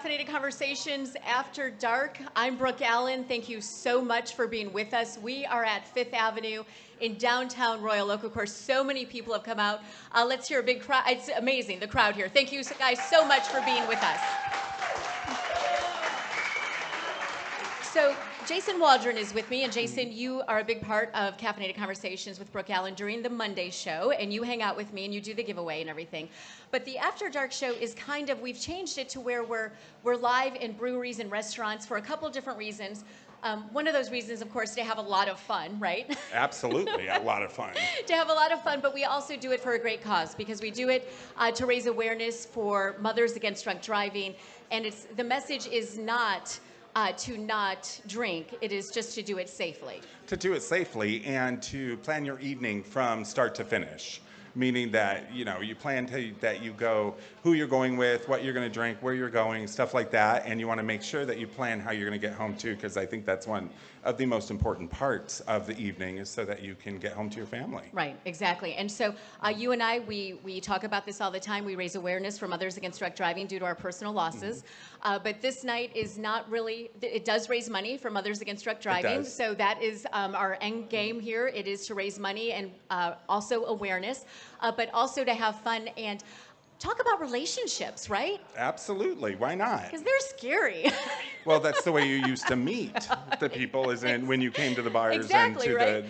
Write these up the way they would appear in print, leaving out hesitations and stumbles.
Caffeinated Conversations After Dark. I'm Brooke Allen. Thank you so much for being with us. We are at 5th Avenue in downtown Royal Oak. Of course, so many people have come out. Let's hear a big crowd. It's amazing, the crowd here. Thank you guys so much for being with us. So Jason Waldron is with me, and Jason, you are a big part of Caffeinated Conversations with Brooke Allen during the Monday show, and you hang out with me and you do the giveaway and everything. But the After Dark show is kind of, we've changed it to where we're live in breweries and restaurants for a couple different reasons. One of those reasons, of course, to have a lot of fun, right? Absolutely, a lot of fun. To have a lot of fun, but we also do it for a great cause, because we do it to raise awareness for Mothers Against Drunk Driving, and the message is not to not drink. It is just to do it safely. To do it safely and to plan your evening from start to finish. Meaning that, you plan that you go, who you're going with, what you're going to drink, where you're going, stuff like that. And you want to make sure that you plan how you're going to get home too, because I think that's one of the most important parts of the evening, is so that you can get home to your family. Right, exactly. And so you and I, we talk about this all the time. We raise awareness for Mothers Against Drunk Driving due to our personal losses. But this night is not really, it does raise money for Mothers Against Drunk Driving. So that is our end game here. It is to raise money and also awareness, but also to have fun and talk about relationships, right? Absolutely. Why not? Because they're scary. Well, that's the way you used to meet the people, is when you came to the bars and to the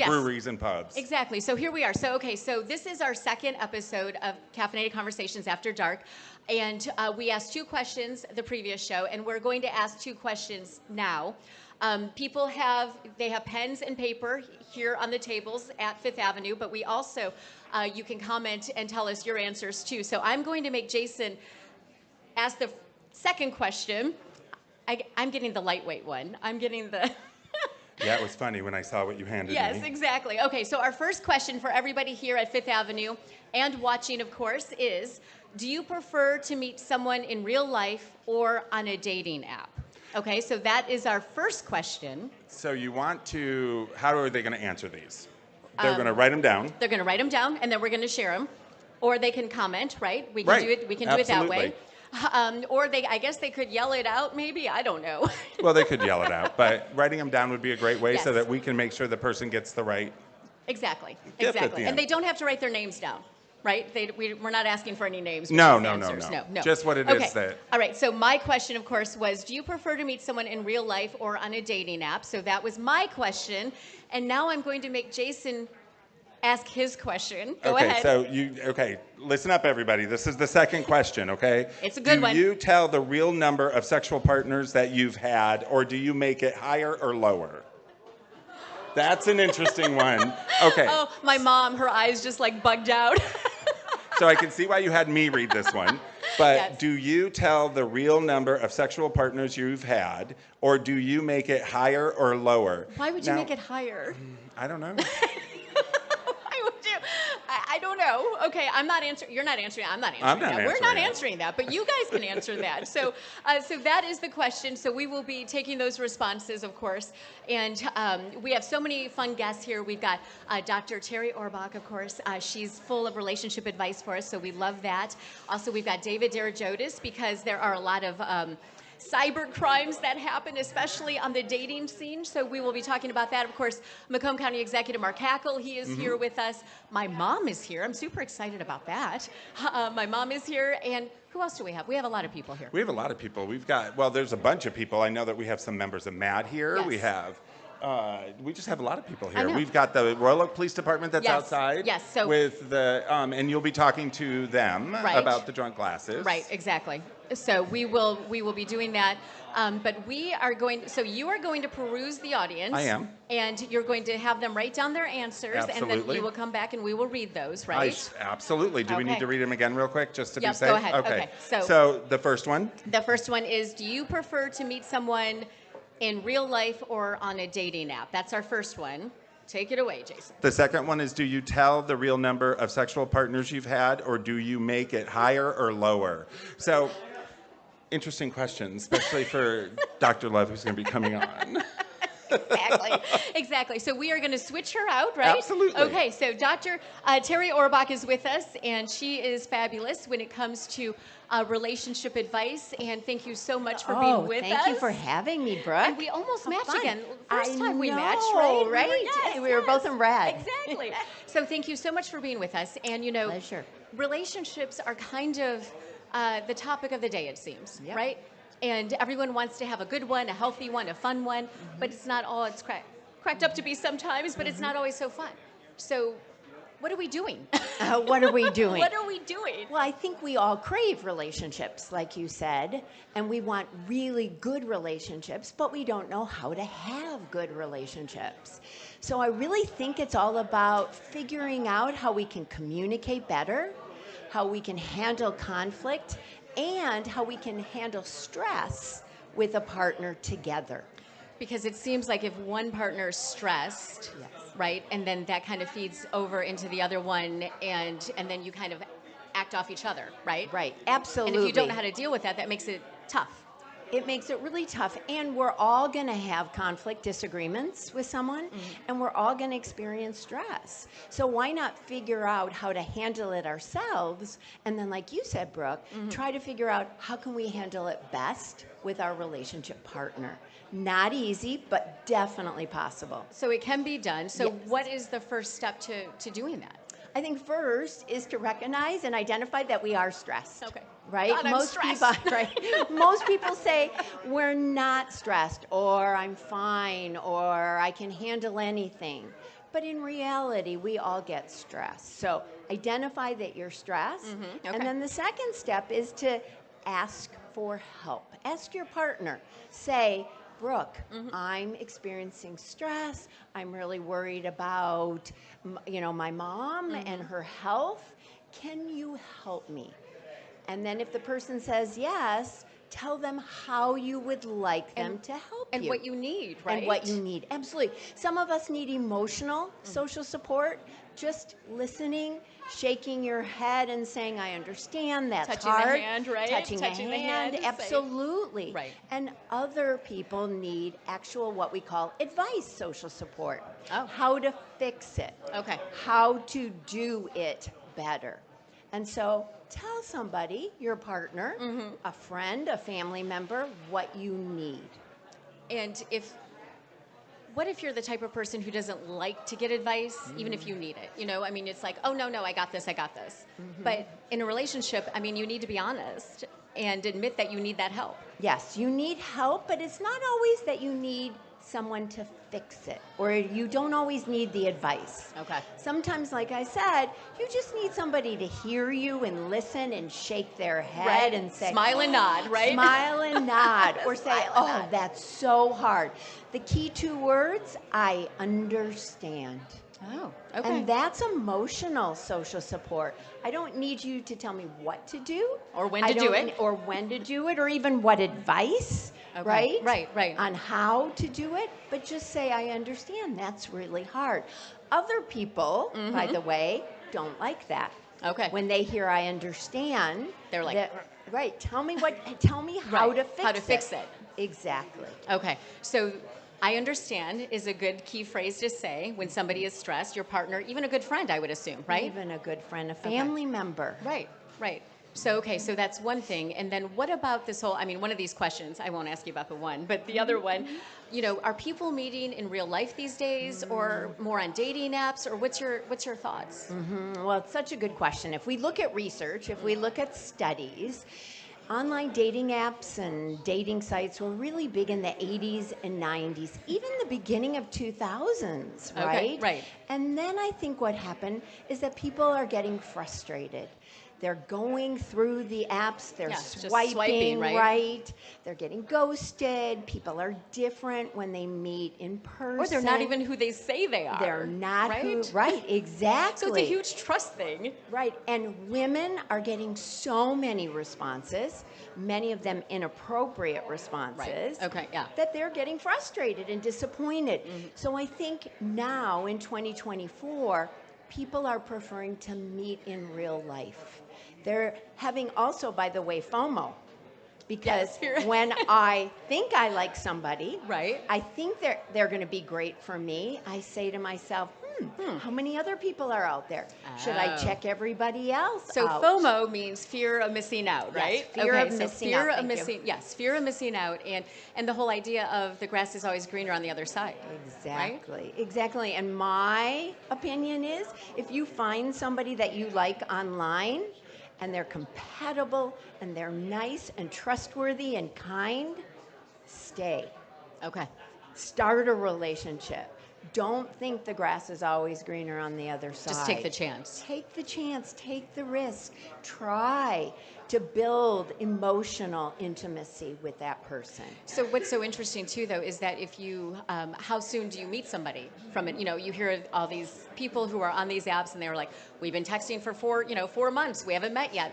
breweries and pubs. Exactly. So here we are. So this is our second episode of Caffeinated Conversations After Dark. And we asked 2 questions the previous show, and we're going to ask 2 questions now. People have pens and paper here on the tables at 5th Avenue, but we also, you can comment and tell us your answers too. So I'm going to make Jason ask the second question. I'm getting the lightweight one. I'm getting the... Yeah, it was funny when I saw what you handed me. Yes, exactly. Okay, so our first question for everybody here at 5th Avenue and watching, of course, is, do you prefer to meet someone in real life or on a dating app? Okay, so that is our first question. So you want to, how are they going to answer these? They're going to write them down. They're going to write them down, and then we're going to share them. Or they can comment, right? We can do it. We can do it that way. Or I guess they could yell it out, maybe. I don't know. Well, they could yell it out, but writing them down would be a great way, so that we can make sure the person gets the right. Exactly. Gift Exactly. at the end. And they don't have to write their names down. Right? We're not asking for any names. No. Just what it is that... All right, so my question, of course, was, do you prefer to meet someone in real life or on a dating app? So that was my question. And now I'm going to make Jason ask his question. Go ahead. Listen up, everybody. This is the second question, okay? It's a good one. Do you tell the real number of sexual partners that you've had, or do you make it higher or lower? That's an interesting one. Okay. Oh, my mom, her eyes just like bugged out. So I can see why you had me read this one. But Yes. Do you tell the real number of sexual partners you've had, or do you make it higher or lower? Why would you make it higher? I don't know. Why would you? I don't know. Okay, I'm not answering. You're not answering. I'm not answering I'm not that. We're answering not it. answering that, but you guys can answer that. So that is the question. So we will be taking those responses, of course. And we have so many fun guests here. We've got Dr. Terry Orbach, of course. She's full of relationship advice for us, so we love that. Also, we've got David Darajotis, because there are a lot of cyber crimes that happen, especially on the dating scene. So we will be talking about that. Of course, Macomb County Executive Mark Hackle, he is here with us. My mom is here. I'm super excited about that. My mom is here. And who else do we have? We have a lot of people here. We have a lot of people. We've got, well, there's a bunch of people. I know that we have some members of MAD here. Yes. We have, we just have a lot of people here. We've got the Royal Oak Police Department that's outside. Yes. So with the, and you'll be talking to them about the drunk glasses. Right, exactly. So we will be doing that. But we are going, so you are going to peruse the audience. I am. And you're going to have them write down their answers. Absolutely. And then you will come back and we will read those, right? Absolutely. Do we need to read them again real quick just to be safe? Go ahead. Okay. So the first one? The first one is, do you prefer to meet someone in real life or on a dating app? That's our first one. Take it away, Jason. The second one is, do you tell the real number of sexual partners you've had, or do you make it higher or lower? So, interesting question, especially for Dr. Love, who's going to be coming on. Exactly. So we are going to switch her out, right? Absolutely. Okay, so Dr. Terry Orbach is with us, and she is fabulous when it comes to relationship advice. And thank you so much for being with us. Thank you for having me, Brooke. And we almost matched fun. again. First time we know, matched, right? Right? We were both in red. Exactly. So thank you so much for being with us. And Pleasure. relationships are kind of the topic of the day, it seems, Yep. right? And everyone wants to have a good one, a healthy one, a fun one, but it's not all it's cracked up to be sometimes, but it's not always so fun. So what are we doing? What are we doing? What are we doing? Well, I think we all crave relationships, like you said, and we want really good relationships, but we don't know how to have good relationships. So I really think it's all about figuring out how we can communicate better, how we can handle conflict, and how we can handle stress with a partner together. Because it seems like if one partner is stressed, Yes. right, and then that kind of feeds over into the other one, and then you kind of act off each other, right? Right, absolutely. And if you don't know how to deal with that, that makes it tough. It makes it really tough, and we're all going to have conflict, disagreements with someone, and we're all going to experience stress. So why not figure out how to handle it ourselves, and then, like you said, Brooke, try to figure out how can we handle it best with our relationship partner. Not easy, but definitely possible. So it can be done. So Yes. what is the first step to doing that? I think first is to recognize and identify that we are stressed. Okay. Right? God, I'm stressed. Right. Most people say we're not stressed, or I'm fine, or I can handle anything. But in reality, we all get stressed. So identify that you're stressed. Okay. And then the second step is to ask for help. Ask your partner. Say, Brooke, I'm experiencing stress. I'm really worried about, my mom and her health. Can you help me? And then if the person says yes, tell them how you would like them to help And you. what you need, right? And what you need. Absolutely. Some of us need emotional social support, just listening, shaking your head and saying, I understand, that's Touching hard. the hand, right? Touching the hand, say- absolutely. Right. And other people need actual what we call advice social support. Oh. How to fix it. Okay. How to do it better. And so tell somebody, your partner, a friend, a family member, what you need. And what if you're the type of person who doesn't like to get advice, even if you need it? It's like, oh, no, I got this. But in a relationship, you need to be honest and admit that you need that help. Yes, you need help, but it's not always that you need someone to fix it, or you don't always need the advice. Okay. Sometimes, like I said, you just need somebody to hear you and listen and shake their head Right. and say, Smile and nod, right? Smile and nod, or say, Smile and oh, nod. that's so hard. The key 2 words, I understand. Oh, okay. And that's emotional social support. I don't need you to tell me what to do. Or when to do it. Or when to do it, or even what advice, Okay. right? Right. On how to do it, but just say, I understand, that's really hard. Other people, by the way, don't like that. Okay. When they hear I understand, They're like, right, tell me how Right. to fix it. How to fix it. Exactly. Okay, so I understand is a good key phrase to say when somebody is stressed, your partner, even a good friend, I would assume, right? Even a good friend, a family member. Right. So, okay, so that's one thing. And then what about this whole, one of these questions, I won't ask you about the one, but the other one, are people meeting in real life these days or more on dating apps, or what's your thoughts? Well, it's such a good question. If we look at research, if we look at studies, online dating apps and dating sites were really big in the 80s and 90s, even the beginning of 2000s, right? Okay, right. And then I think what happened is that people are getting frustrated. They're going through the apps, they're just swiping, swiping, right? They're getting ghosted. People are different when they meet in person. Or they're not even who they say they are. They're not right? right, exactly. So it's a huge trust thing. Right, and women are getting so many responses, many of them inappropriate responses. Right. Okay, yeah. That they're getting frustrated and disappointed. So I think now in 2024, people are preferring to meet in real life. They're having also, by the way, FOMO, Because Yes, when I think I like somebody, Right. I think they're going to be great for me, I say to myself, how many other people are out there? Should I Oh. check everybody else So out? FOMO means fear of missing out, Yes, right? fear of so missing fear out, of thank you. missing, yes, fear of missing out, and the whole idea of the grass is always greener on the other side. Right? Exactly. And my opinion is, if you find somebody that you like online and they're compatible and they're nice and trustworthy and kind, stay. Okay. Start a relationship. Don't think the grass is always greener on the other side. Just take the chance. Take the chance, take the risk. Try to build emotional intimacy with that person. So what's so interesting too, though, is that if you, how soon do you meet somebody from it? You know, you hear all these people who are on these apps, and they're like, "We've been texting for 4 months. We haven't met yet."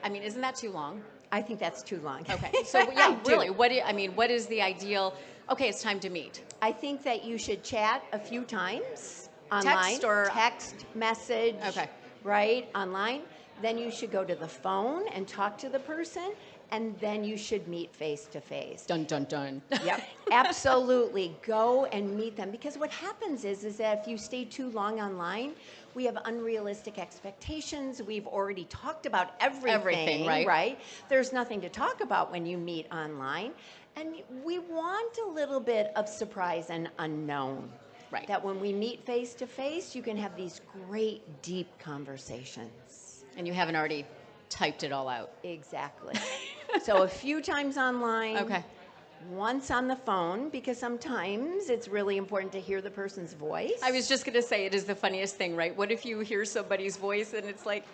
Isn't that too long? I think that's too long. Okay. So yeah, I do. really, what is the ideal? Okay, it's time to meet. I think that you should chat a few times online. Text, message. Okay. Right? Online. Then you should go to the phone and talk to the person, and then you should meet face to face. Dun dun dun. Yep, absolutely. Go and meet them, because what happens is that if you stay too long online, we have unrealistic expectations. We've already talked about everything, right? There's nothing to talk about when you meet online, and we want a little bit of surprise and unknown. Right. That when we meet face to face, you can have these great, deep conversations. And you haven't already typed it all out. Exactly. So a few times online. Okay. Once on the phone, because sometimes it's really important to hear the person's voice. I was just going to say, it is the funniest thing, right? What if you hear somebody's voice and it's like,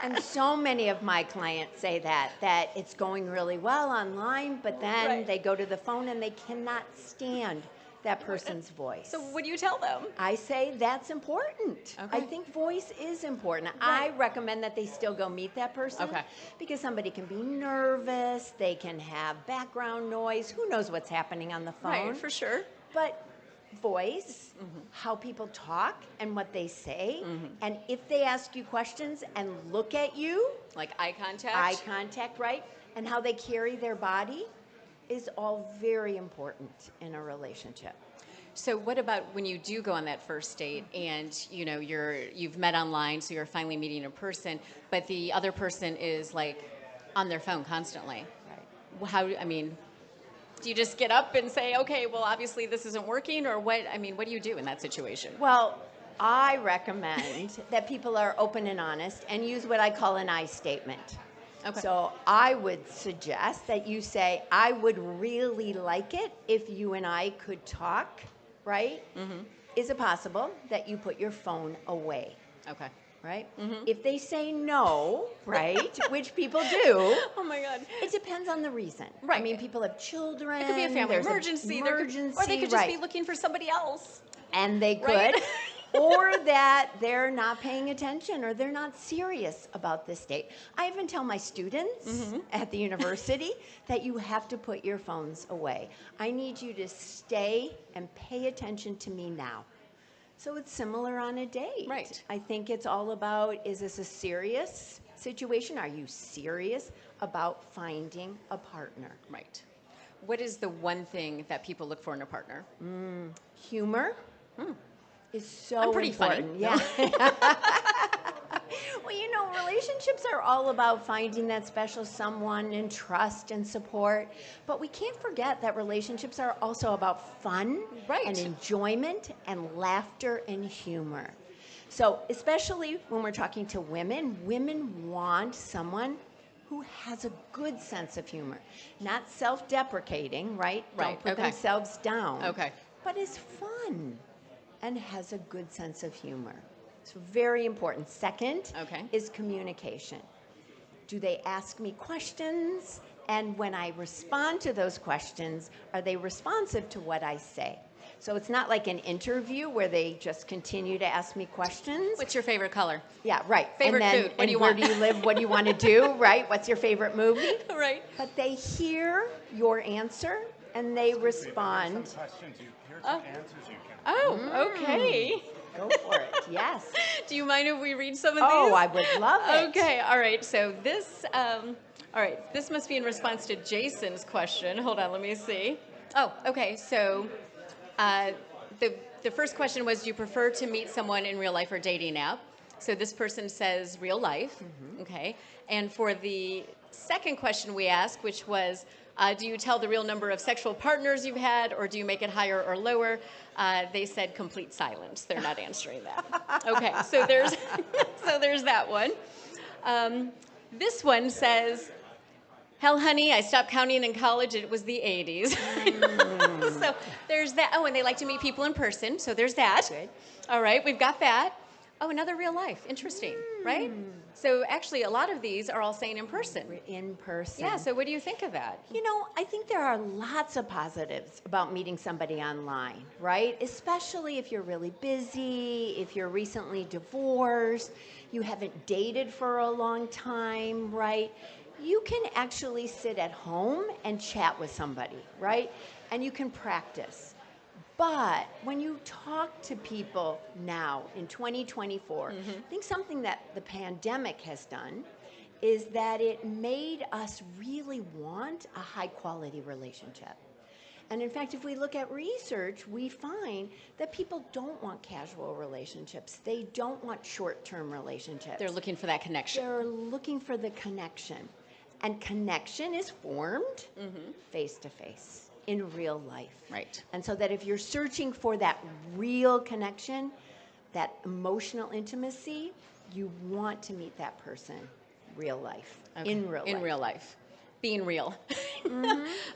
And so many of my clients say that it's going really well online, but then Right. they go to the phone and they cannot stand that person's voice. so what do you tell them? I say that's important. Okay. I think voice is important. Right. I recommend that they still go meet that person. Okay. Because somebody can be nervous, they can have background noise, who knows what's happening on the phone. Right, for sure. But voice, how people talk and what they say, and if they ask you questions and look at you, Like eye contact? eye contact, right? And how they carry their body is all very important in a relationship. So what about when you do go on that first date and you've met online, so you're finally meeting a person, but the other person is like on their phone constantly? Right. Do you just get up and say, okay, well, obviously this isn't working, or what? What do you do in that situation? Well, I recommend that people are open and honest and use what I call an I statement. Okay. So I would suggest that you say, I would really like it if you and I could talk, right? Is it possible that you put your phone away, Okay. right? If they say no, right, which people do, Oh my God. it depends on the reason. Right. I mean, people have children. It could be a family there's an emergency. emergency, Or they could just right. be looking for somebody else. And they could. Right? Or that they're not paying attention or they're not serious about this date. I even tell my students at the university that you have to put your phones away. I need you to stay and pay attention to me now. So it's similar on a date. Right. I think it's all about, is this a serious situation? Are you serious about finding a partner? Right. What is the one thing that people look for in a partner? Humor is so I'm pretty funny. important. Yeah. Well, relationships are all about finding that special someone and trust and support. But we can't forget that relationships are also about fun Right. and enjoyment and laughter and humor. So especially when we're talking to women, women want someone who has a good sense of humor. Not self-deprecating, right? Right, Don't put okay. themselves down. Okay. But is fun and has a good sense of humor. It's very important. Second Okay. is communication. Do they ask me questions? And when I respond to those questions, are they responsive to what I say? So it's not like an interview where they just continue to ask me questions. What's your favorite color? Yeah, right. Favorite and then, food? What do you where want? do you live? What do you want to do? Right? What's your favorite movie? Right. But they hear your answer and they respond. Here's Oh. answers you can. Oh, okay. Go for it. Yes. Do you mind if we read some of Oh, these? I would love it. Okay, all right. So this, all right, this must be in response to Jason's question. Hold on, let me see. Oh, okay. So the first question was, do you prefer to meet someone in real life or dating app? So this person says real life. Okay. And for the second question we asked, which was, do you tell the real number of sexual partners you've had, or do you make it higher or lower? They said complete silence. They're not answering that. Okay, so there's so there's that one. This one says, hell, honey, I stopped counting in college. It was the 80s. So there's that. Oh, and they like to meet people in person. So there's that. Good. All right, we've got that. Oh, another real life. Interesting, right? So actually, a lot of these are all saying in person. In person. Yeah, so what do you think of that? You know, I think there are lots of positives about meeting somebody online, right? Especially if you're really busy, if you're recently divorced, you haven't dated for a long time, right? You can actually sit at home and chat with somebody, right? And you can practice. But when you talk to people now in 2024, I think something that the pandemic has done is that it made us really want a high quality relationship. And in fact, if we look at research, we find that people don't want casual relationships. They don't want short-term relationships. They're looking for that connection. They're looking for the connection. And connection is formed face to face in real life. Right. And so that if you're searching for that real connection, that emotional intimacy, you want to meet that person real life, Okay. in real life. In real life. Being real.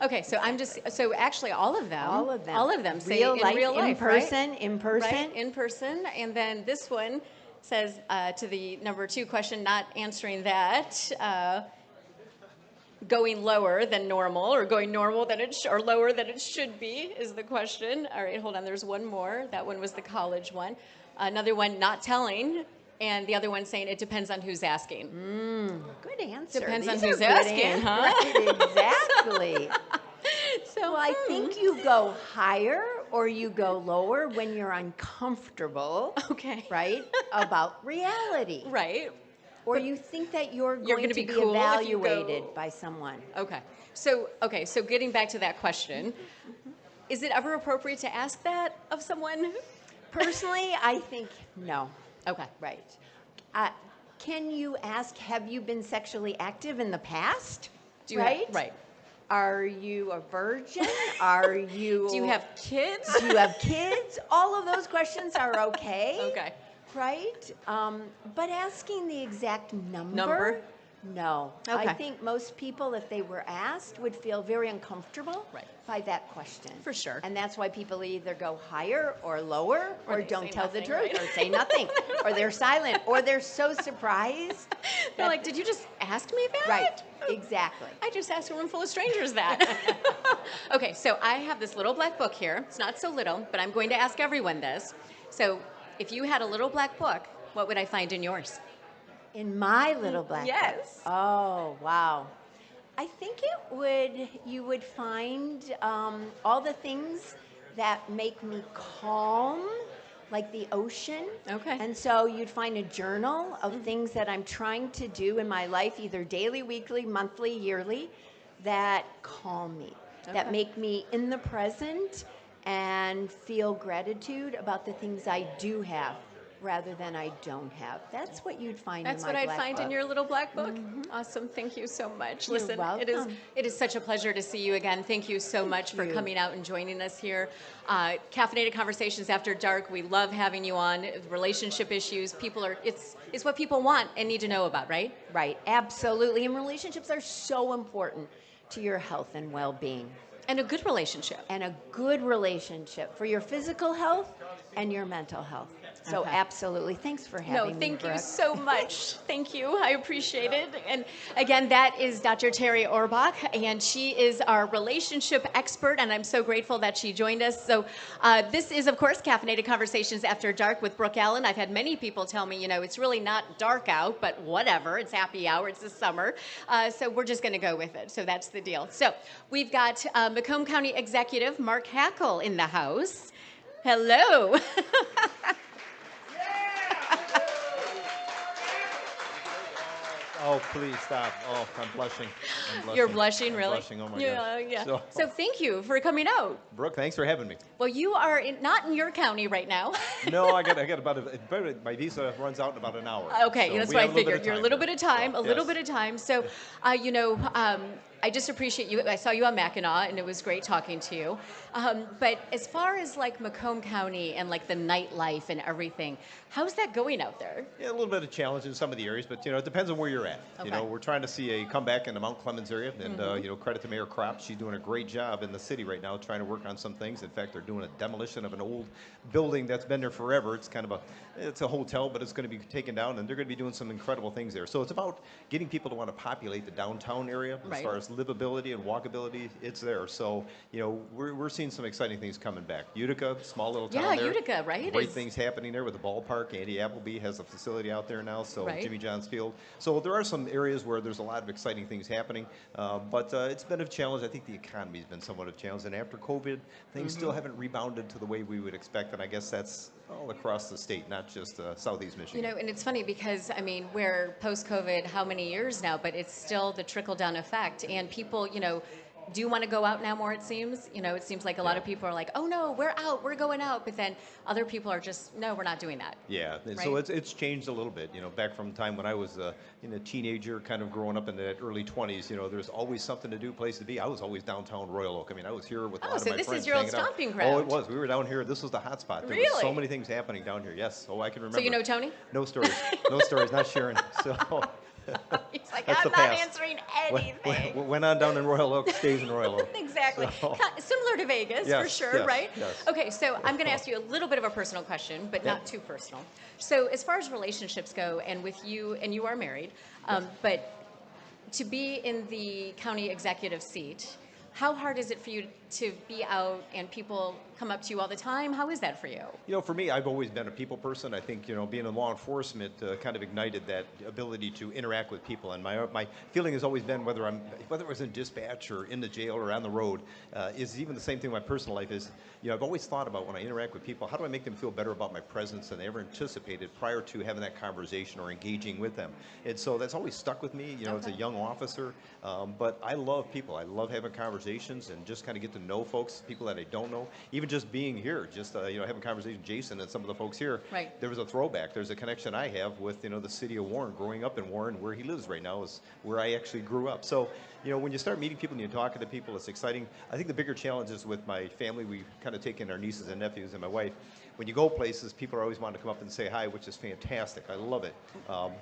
Okay, so I'm just, so actually all of them. All of them. All of them say real in life, real life, in person, right? in person. Right, in person. And then this one says to the number 2 question, not answering that, going lower than normal, or going normal than it or lower than it should be is the question. All right, hold on. There's one more. That one was the college one. Another one, not telling, and the other one saying it depends on who's asking. Good answer. Depends These on are who's good asking, huh? Right, exactly. So Well, I think you go higher or you go lower when you're uncomfortable, okay, right, about reality. right. Or you think that you're You're going gonna to be be cool if you evaluated go- by someone. Okay. So getting back to that question, is it ever appropriate to ask that of someone? Personally, I think no. Okay. Right. Can you ask, have you been sexually active in the past? Do you right? Have, right. Are you a virgin? Are you... Do you have kids? Do you have kids? All of those questions are okay. Okay. Right? But asking the exact Number? No. Okay. I think most people, if they were asked, would feel very uncomfortable Right. by that question. For sure. And that's why people either go higher or lower, Or or they don't say tell the nothing, truth, right? or say nothing, or they're silent, or they're so surprised. They're like, did you just ask me that? Right, exactly. I just asked a room full of strangers that. Okay, so I have this little black book here. It's not so little, but I'm going to ask everyone this. So if you had a little black book, what would I find in yours? In my little black book. Yes. Oh, wow. I think you would find all the things that make me calm, like the ocean. Okay. And so you'd find a journal of things that I'm trying to do in my life, either daily, weekly, monthly, yearly, that calm me, that Okay. make me in the present and feel gratitude about the things I do have rather than I don't have. That's what you'd find That's in my what I'd black find book. in your little black book. Awesome. Thank you so much. You're Listen, welcome. it is such a pleasure to see you again. Thank you so much for you. coming out and joining us here. Caffeinated Conversations After Dark. We love having you on. Relationship issues. It's what people want and need to know about, right? Right, absolutely. And relationships are so important to your health and well-being. And a good relationship. And a good relationship for your physical health and your mental health. So Okay. absolutely. Thanks for having me, No, thank you Brooke. so much. Thank you. I appreciate it. And again, that is Dr. Terry Orbach, and she is our relationship expert, and I'm so grateful that she joined us. So this is, of course, Caffeinated Conversations After Dark with Brooke Allen. I've had many people tell me, it's really not dark out, but whatever. It's happy hour. It's the summer. So we're just going to go with it. So that's the deal. So we've got Macomb County Executive Mark Hackle in the house. Hello. Oh, please stop. Oh, I'm blushing. You're blushing, I'm really? blushing. Oh, my Yeah, gosh. yeah. So, So thank you for coming out. Brooke, thanks for having me. Well, you are not in your county right now. No, I got my visa runs out in about an hour. Okay, So that's we what I have a little bit figured. of You're a time little here. bit of time, So, a little yes. bit of time. So, I just appreciate you. I saw you on Mackinac, and it was great talking to you. But as far as like Macomb County and like the nightlife and everything, how's that going out there? Yeah, a little bit of challenge in some of the areas, but it depends on where you're at. Okay. We're trying to see a comeback in the Mount Clemens area, and credit to Mayor Kropp. She's doing a great job in the city right now, trying to work on some things. In fact, they're doing a demolition of an old building that's been there forever. It's kind of it's a hotel, but it's going to be taken down, and they're going to be doing some incredible things there. So it's about getting people to want to populate the downtown area as Right. far as livability and walkability. It's there. So we're seeing some exciting things coming back. Utica, small little town Yeah, there. Utica, right? Great Is- things happening there with the ballpark. Andy Appleby has a facility out there now, so Right. Jimmy John's Field. So there are some areas where there's a lot of exciting things happening, but it's been a challenge. I think the economy's been somewhat of a challenge, and after COVID, things still haven't rebounded to the way we would expect, and I guess that's all across the state, not just Southeast Michigan. And it's funny because, we're post-COVID how many years now, but it's still the trickle-down effect. And people, do want to go out now more, it seems. It seems like a lot of people are like, oh, no, we're out, we're going out. But then other people are just, no, we're not doing that. Yeah, and Right? so it's changed a little bit. Back from the time when I was a teenager, kind of growing up in that early 20s. There's always something to do, place to be. I was always downtown Royal Oak. I was here with a lot of so my this is friends your old hanging out. stomping Oh, ground. it was. We were down here. This was the hot spot. There Really? was so many things happening down here. Yes. Oh, I can remember. So you know Tony? No stories. No stories. Not sharing. So. He's like, That's I'm the not past. answering anything. What went on down in Royal Oak stays in Royal Oak. Exactly. So- Similar to Vegas, for Yes, sure, yes, right? yes. Okay, so I'm going to ask you a little bit of a personal question, but Yeah. not too personal. So as far as relationships go, and with you, and you are married, but to be in the county executive seat, how hard is it for you to be out and people come up to you all the time? How is that for you? For me, I've always been a people person. I think, being in law enforcement kind of ignited that ability to interact with people. And my feeling has always been, whether it was in dispatch or in the jail or on the road, is even the same thing in my personal life is, I've always thought about when I interact with people, how do I make them feel better about my presence than they ever anticipated prior to having that conversation or engaging with them. And so that's always stuck with me, as a young officer. But I love people. I love having conversations and just kind of get to know folks, people that I don't know. Even just being here, just having a conversation with Jason and some of the folks here. Right. There was a throwback. There's a connection I have with the city of Warren. Growing up in Warren, where he lives right now is where I actually grew up. So when you start meeting people and you're talking to people, it's exciting. I think the bigger challenge is with my family. We kind of take in our nieces and nephews and my wife. When you go places, people are always wanting to come up and say hi, which is fantastic. I love it.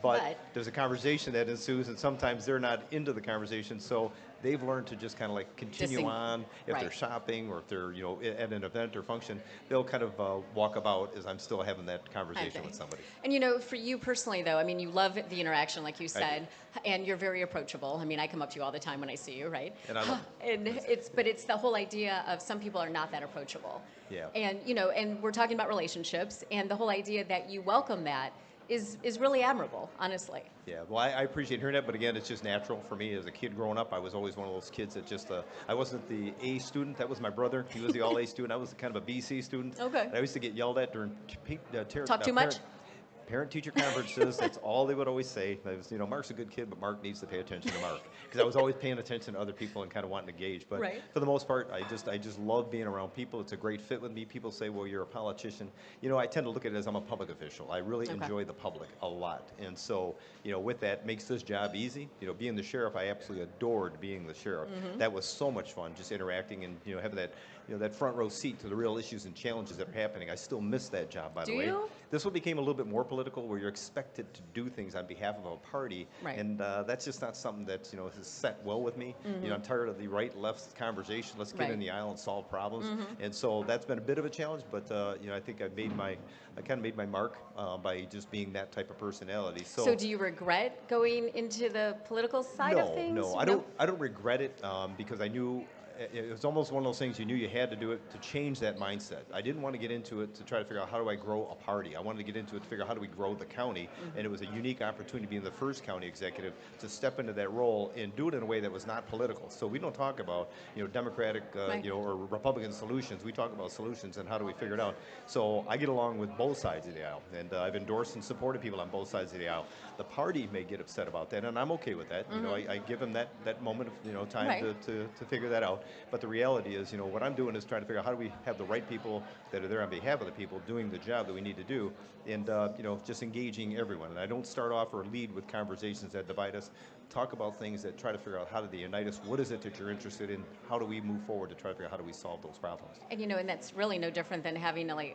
But there's a conversation that ensues, and sometimes they're not into the conversation. So they've learned to just kind of like continue on. If they're Right. shopping or if they're at an event or function, they'll kind of walk about as I'm still having that conversation with somebody. And for you personally, though, you love the interaction, like you said, do. and you're very approachable. I come up to you all the time when I see you, right? And I love And it's the whole idea of some people are not that approachable. Yeah. And and we're talking about relationships, and the whole idea that you welcome that is really admirable, honestly. Yeah, well, I appreciate hearing that, but again, it's just natural for me. As a kid growing up, I was always one of those kids that just, I wasn't the A student. That was my brother. He was the all A student. I was kind of a BC student. Okay. And I used to get yelled at during Talk too much? Parent-teacher conferences. That's all they would always say. It was, Mark's a good kid, but Mark needs to pay attention to Mark. Because I was always paying attention to other people and kind of wanting to engage. But Right. for the most part, I just love being around people. It's a great fit with me. People say, well, you're a politician. I tend to look at it as I'm a public official. I really enjoy the public a lot. And so, with that, makes this job easy. Being the sheriff, I absolutely adored being the sheriff. That was so much fun, just interacting and, having that, that front row seat to the real issues and challenges that are happening. I still miss that job, by the Do way. you? This one became a little bit more political, where you're expected to do things on behalf of a party, Right. and that's just not something that has set well with me. I'm tired of the right-left conversation. Let's get Right. in the aisle and solve problems. And so that's been a bit of a challenge, but I think I kind of made my mark by just being that type of personality. So do you regret going into the political side of things? No, I don't regret it, because I knew it was almost one of those things you knew you had to do it to change that mindset. I didn't want to get into it to try to figure out how do I grow a party. I wanted to get into it to figure out how do we grow the county, and it was a unique opportunity being the first county executive to step into that role and do it in a way that was not political. So we don't talk about Democratic Right. or Republican solutions. We talk about solutions and how do we figure it out. So I get along with both sides of the aisle, and I've endorsed and supported people on both sides of the aisle. The party may get upset about that, and I'm okay with that. I give them that moment of time Right. to figure that out. But the reality is, what I'm doing is trying to figure out how do we have the right people that are there on behalf of the people doing the job that we need to do, and just engaging everyone. And I don't start off or lead with conversations that divide us. Talk about things that try to figure out how do they unite us. What is it that you're interested in? How do we move forward to try to figure out how do we solve those problems? And and that's really no different than having a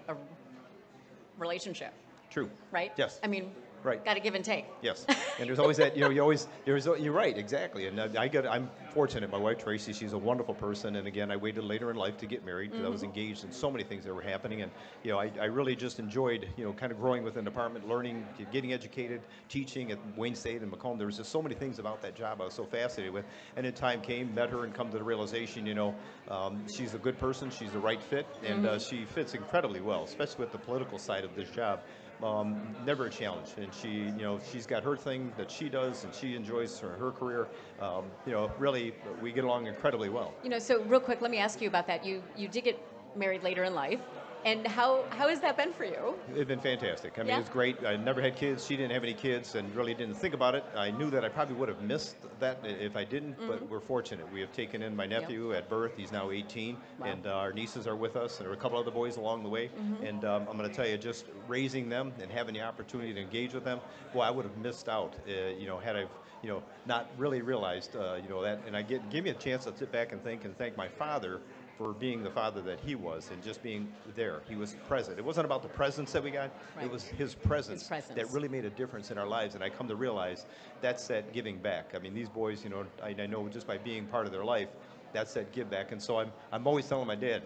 relationship, True. right? Yes. I mean, Right. got to give and take. Yes, and there's always that. You're right, exactly. And I'm fortunate. My wife Tracy, she's a wonderful person. And again, I waited later in life to get married because I was engaged in so many things that were happening. And I really just enjoyed kind of growing within the department, learning, getting educated, teaching at Wayne State and Macomb. There was just so many things about that job I was so fascinated with. And then time came, met her, and come to the realization, she's a good person, she's the right fit, and she fits incredibly well, especially with the political side of this job. Never a challenge, and she's got her thing that she does, and she enjoys her career. Really, we get along incredibly well. So real quick, let me ask you about that. You did get married later in life, and how has that been for you? It's been fantastic. I mean, Yeah? It's great. I never had kids. She didn't have any kids, and really didn't think about it. I knew that I probably would have missed that if I didn't, but we're fortunate. We have taken in my nephew at birth. He's now 18, Wow. and our nieces are with us, and there are a couple other boys along the way. And I'm going to tell you, just raising them and having the opportunity to engage with them, boy, I would have missed out, had I not really realized, that. And give me a chance to sit back and thank my father for being the father that he was and just being there. He was present. It wasn't about the presents that we got. Right. It was his presence presence. that really made a difference in our lives. And I come to realize that's that giving back. I mean, these boys, I know just by being part of their life, that's that give back. And so I'm always telling my dad,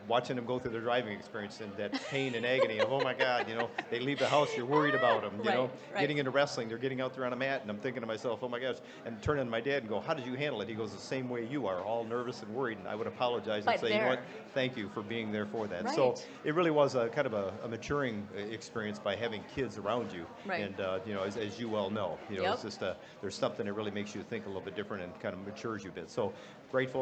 watching them go through their driving experience and that pain and agony of, oh my God, they leave the house, you're worried about them, Right. getting into wrestling, they're getting out there on a mat, and I'm thinking to myself, oh my gosh, and turning to my dad and go, how did you handle it? He goes, the same way you are, all nervous and worried. And I would apologize and But say, what, thank you for being there for that. So Right. it really was a kind of a maturing experience by having kids around you. Right. And, as you well know, Yep. it's just there's something that really makes you think a little bit different and kind of matures you a bit. So grateful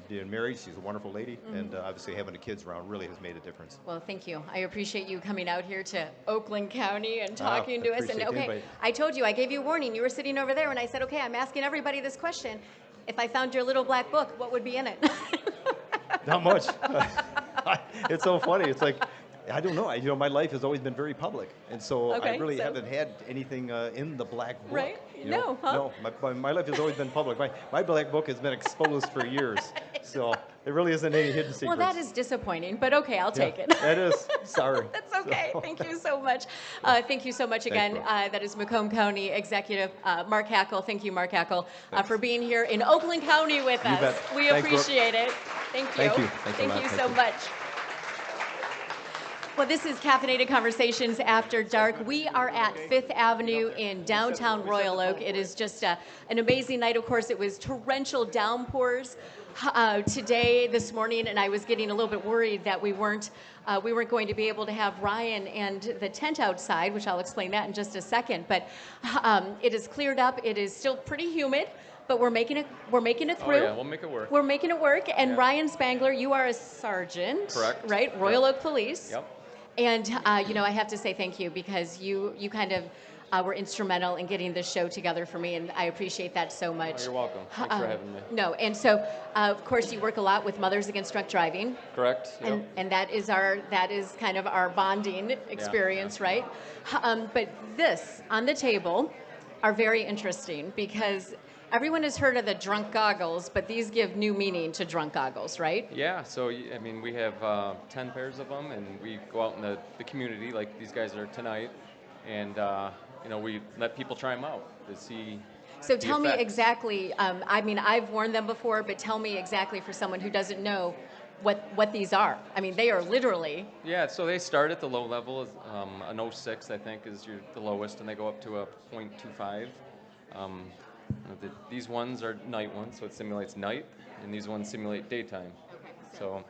being married. She's a wonderful lady, and obviously having the kids around really has made a difference. Well, thank you. I appreciate you coming out here to Oakland County and talking to us. And appreciate the invite. I told you, I gave you a warning. You were sitting over there, and I said, okay, I'm asking everybody this question. If I found your little black book, what would be in it? Not much. It's so funny. It's like, I don't know. My life has always been very public, and so I Okay, really so- haven't had anything in the black book. Right? No, huh? No, my life has always been public. My black book has been exposed for years, so there really isn't any hidden secrets. Well, that is disappointing, but okay, I'll take it. That is. Sorry. That's okay. So- Thank you so much. Thank you so much again. Brooke. That is Macomb County Executive Mark Hackle. Thank you, Mark Hackle, for being here in Oakland County with us. bet. We Thanks, Brooke. appreciate it. Thank you. Thank you. Thanks a Thank lot. you Thank so you. much. Well, this is Caffeinated Conversations After Dark. We are at 5th Avenue in downtown Royal Oak. It is just an amazing night. Of course, it was torrential downpours this morning, and I was getting a little bit worried that we weren't going to be able to have Ryan and the tent outside, which I'll explain that in just a second. But it is cleared up. It is still pretty humid, but we're making it through. Oh yeah, we'll make it work. We're making it work. And Yeah. Ryan Spangler, you are a sergeant, Correct. right? Royal Oak Police. Yep. And I have to say thank you because you kind of were instrumental in getting this show together for me, and I appreciate that so much. Oh, you're welcome. Thanks for having me. No, and so of course you work a lot with Mothers Against Drunk Driving, Correct. Yep. and that is kind of our bonding experience, yeah. right? But this on the table are very interesting because Everyone has heard of the drunk goggles, but these give new meaning to drunk goggles, right? Yeah, so I mean, we have 10 pairs of them, and we go out in the community like these guys are tonight, and we let people try them out to see. So the tell me effects. exactly, I mean, I've worn them before, but tell me exactly for someone who doesn't know what these are. I mean, they are literally. Yeah, so they start at the low level, an '06 I think is the lowest, and they go up to a .25. These ones are night ones, so it simulates night, and these ones simulate daytime. Okay. So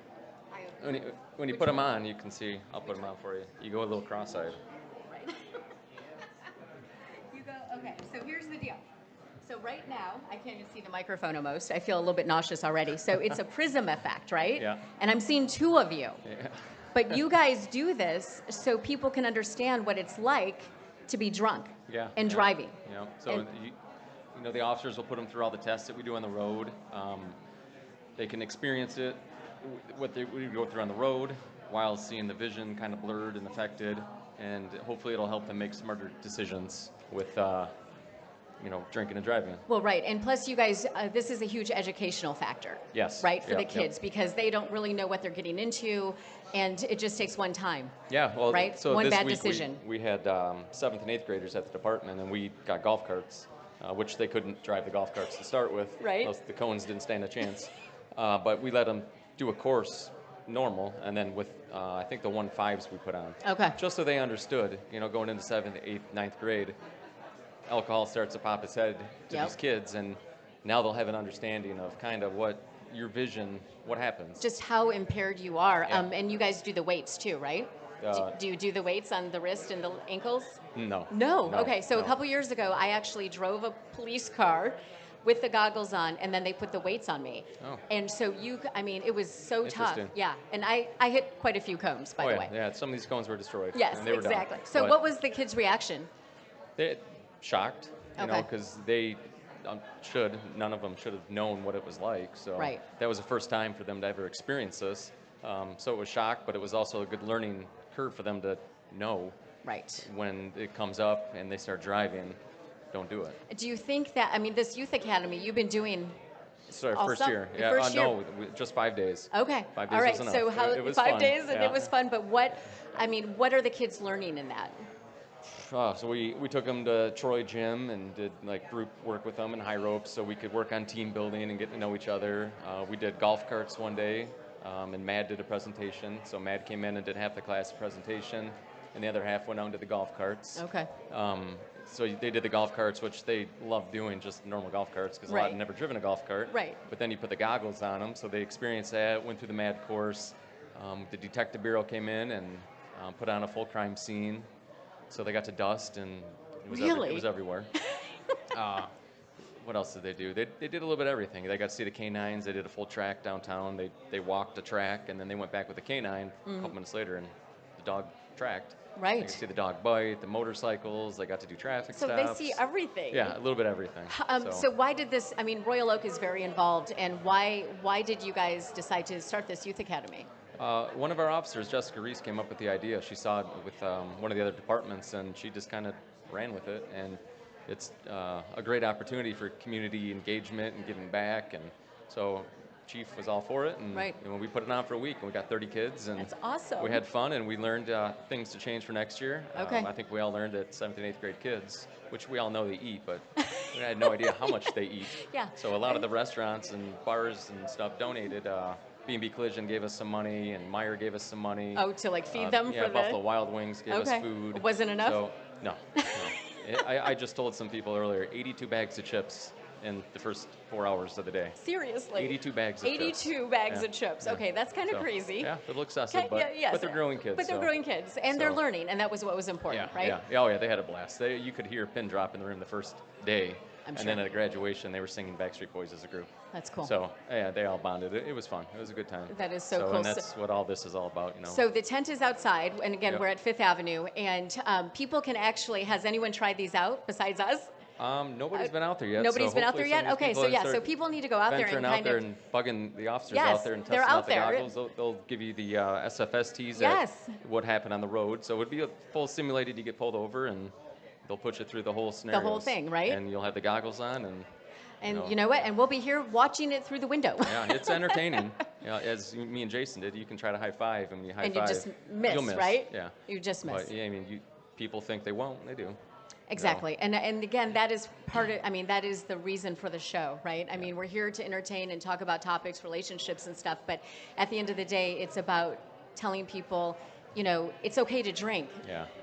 when you put them on, you can see, I'll put them on for you. You go a little cross-eyed. Right. You go, okay, so here's the deal. So right now, I can't even see the microphone almost. I feel a little bit nauseous already. So it's a prism effect, right? Yeah. And I'm seeing two of you. Yeah. But you guys do this so people can understand what it's like to be drunk and driving. Yeah. So And- the officers will put them through all the tests that we do on the road. They can experience it, what we go through on the road, while seeing the vision kind of blurred and affected, and hopefully it'll help them make smarter decisions with drinking and driving. Well, right. And plus, you guys, this is a huge educational factor. Yes. Right, for Yep, the yep. kids, because they don't really know what they're getting into, and it just takes one time. Yeah, well, Right? so One this bad week decision. We had 7th and 8th graders at the department, and we got golf carts, which they couldn't drive the golf carts to start with. Right. The cones didn't stand a chance. But we let them do a course normal, and then with, I think, the 1.5s we put on. Okay. Just so they understood, going into 7th, 8th, 9th grade, alcohol starts to pop its head to Yep. these kids, and now they'll have an understanding of kind of what your vision, what happens. Just how impaired you are. Yeah. And you guys do the weights too, right? Do you do the weights on the wrist and the ankles? No. No. Okay, so no. a couple years ago, I actually drove a police car with the goggles on, and then they put the weights on me. Oh. And so it was so tough. Interesting. Yeah, and I hit quite a few cones, by the way. Yeah, some of these cones were destroyed. Yes, and they were done. exactly. So But what was the kids' reaction? they shocked, Okay. because they none of them should have known what it was like. So Right. that was the first time for them to ever experience this. So it was shock, but it was also a good learning curve for them to know Right. when it comes up and they start driving, don't do it. Do you think that, I mean, this youth academy, you've been doing. So our All first sum- year. the Yeah, first year. no, just 5 days. Okay. 5 days All right. was enough. So how it was 5 fun. days and yeah. it was fun, but what are the kids learning in that? So we took them to Troy Gym and did like group work with them in high ropes so we could work on team building and get to know each other. We did golf carts one day, and Mad did a presentation. So Mad came in and did half the class presentation, and the other half went on to the golf carts. Okay. So they did the golf carts, which they loved doing, just normal golf carts, because a lot Right. had never driven a golf cart. Right. But then you put the goggles on them, so they experienced that, went through the MAD course. The detective bureau came in and put on a full crime scene. So they got to dust, and it was, Really? it was everywhere. What else did they do? They did a little bit of everything. They got to see the canines. They did a full track downtown. They walked a track, and then they went back with the canine a couple minutes later, and the dog tracked. Right. They could see the dog bite, the motorcycles. They got to do traffic So stops. they see everything. Yeah, a little bit of everything. So why did this, I mean, Royal Oak is very involved, and why did you guys decide to start this youth academy? One of our officers, Jessica Reese, came up with the idea. She saw it with one of the other departments, and she just kind of ran with it. And it's a great opportunity for community engagement and giving back. And so Chief was all for it. And Right. we put it on for a week, and we got 30 kids. And That's awesome. we had fun, and we learned things to change for next year. Okay. I think we all learned that 7th and 8th grade kids, which we all know they eat, but we had no idea how much they eat. Yeah. So a lot of the restaurants and bars and stuff donated. B&B Collision gave us some money, and Meyer gave us some money. Oh, to like feed them Yeah, for Buffalo the. Wild Wings gave us Okay. food. It wasn't enough? So, no. I just told some people earlier, 82 bags of chips in the first 4 hours of the day. Seriously. 82 bags of chips. 82 bags Yeah. of chips. Yeah. Okay, that's kind of So, crazy. Yeah, a little excessive, Okay, but, yeah, yes. but they're growing kids. But they're so- growing kids, and they're so- learning, and that was what was important, Yeah, right? yeah. Oh, yeah, they had a blast. You could hear a pin drop in the room the first day. I'm and then sure. at graduation, they were singing Backstreet Boys as a group. That's cool. So, yeah, they all bonded. It was fun. It was a good time. That is so cool. And that's what all this is all about, So the tent is outside, and again, Yep. we're at Fifth Avenue, and people can actually. Has anyone tried these out besides us? Nobody's been out there yet. Nobody's so been out there hopefully yet. some of these Okay, people so that yeah, start so people need to go out there and venturing out kind there of. and bugging the officers Yes, out there and they're testing out out the there. goggles. They'll give you the SFSTs. Yes. What happened on the road. So it would be a full simulated. You get pulled over and they'll put you through the whole scenario. whole thing, right? And you'll have the goggles on and. And you know what? And we'll be here watching it through the window. Yeah, it's entertaining. As me and Jason did, you can try to high five, and you high and five, you just miss, you'll miss, right? Yeah. You just miss. But yeah, I mean, people think they won't, they do. Exactly. And again, that is that is the reason for the show, right? I mean, we're here to entertain and talk about topics, relationships and stuff, but at the end of the day, it's about telling people, it's okay to drink,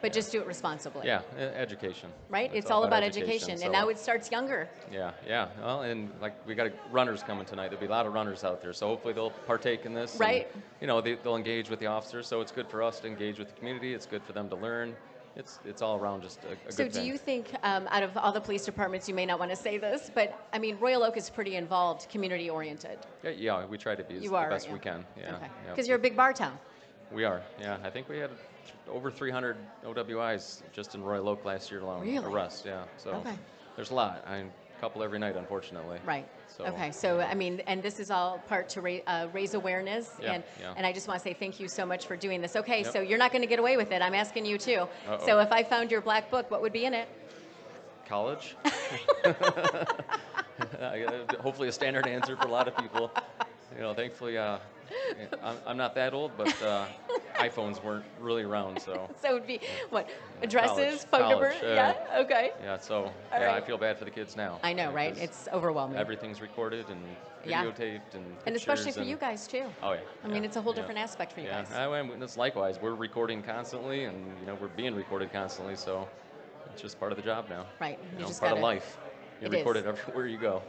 but just do it responsibly. Yeah, education. Right? It's it's all about education. So, and now it starts younger. Yeah. Well, and like we got runners coming tonight. There'll be a lot of runners out there. So hopefully they'll partake in this. Right. And, they'll engage with the officers. So it's good for us to engage with the community. It's good for them to learn. It's all around just a good thing. So do you think, out of all the police departments, you may not want to say this, but I mean, Royal Oak is pretty involved, community-oriented. Yeah, we try to be the best we can. Yeah. Okay. Because you're a big bar town. We are, yeah. I think we had over 300 OWIs just in Royal Oak last year alone. Really? Arrests, yeah. So there's a lot. A couple every night, unfortunately. Right. So, okay. So, I mean, and this is all part to raise awareness. Yeah, and I just want to say thank you so much for doing this. Okay, so you're not going to get away with it. I'm asking you too. Uh-oh. So if I found your black book, what would be in it? College. Hopefully a standard answer for a lot of people. Thankfully, I'm not that old, but iPhones weren't really around, so. So it would be, what, addresses, phone college, number? Yeah, okay. Yeah, so, right. I feel bad for the kids now. I know, right? It's overwhelming. Everything's recorded and videotaped and And especially for you guys, too. Oh, yeah. I mean, it's a whole different aspect for you guys. It's likewise. We're recording constantly, and, we're being recorded constantly, so it's just part of the job now. Right. You just part gotta, of life. You're recorded everywhere you go.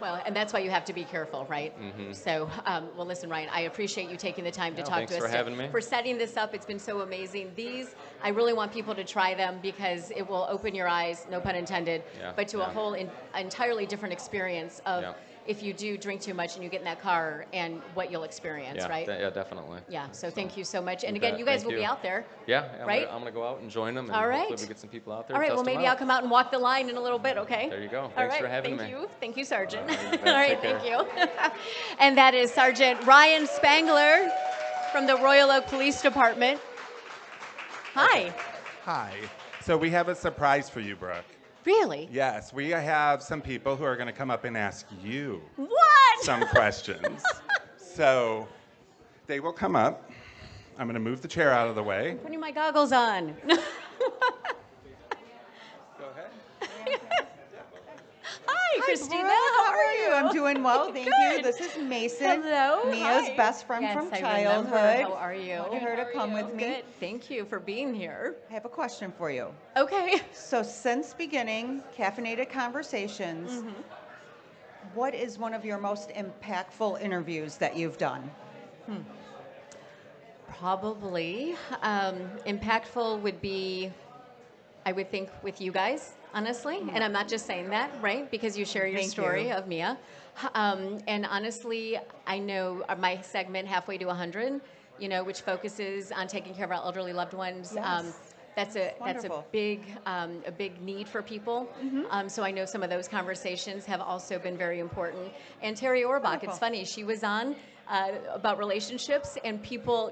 Well, and that's why you have to be careful, right? Mm-hmm. So, well, listen, Ryan, I appreciate you taking the time to talk to us. Thanks for having me. For setting this up. It's been so amazing. These, I really want people to try them because it will open your eyes, no pun intended, but to a whole entirely different experience of if you do drink too much and you get in that car and what you'll experience, right? Yeah, definitely. Yeah, so thank you so much. And again, you guys will be out there. Yeah, right? I'm going to go out and join them. And all right. hopefully we get some people out there. All right, well, maybe I'll come out and walk the line in a little bit, okay? There you go. Thanks for having me. Thank you, Sergeant. All right, thank you. And that is Sergeant Ryan Spangler from the Royal Oak Police Department. Hi. Hi. So we have a surprise for you, Brooke. Really? Yes, we have some people who are going to come up and ask you some questions. So they will come up. I'm going to move the chair out of the way. I'm putting my goggles on. Go ahead. Hi, Christina. Brooke, how are you? I'm doing well, thank you. This is Mason. Hello. Mia's Hi. best friend Yes, from I childhood. remember. How are you? Wanted her to come with me. Good. Thank you for being here. I have a question for you. Okay. So since beginning Caffeinated Conversations, what is one of your most impactful interviews that you've done? Probably. Impactful would be, I would think, with you guys, honestly. And I'm not just saying that, right? Because you share your Thank story you. of Mia. And honestly, I know my segment, Halfway to 100, which focuses on taking care of our elderly loved ones. Yes. That's a Wonderful. big need for people. So I know some of those conversations have also been very important. And Terry Orbach, Wonderful. it's funny, she was on about relationships, and people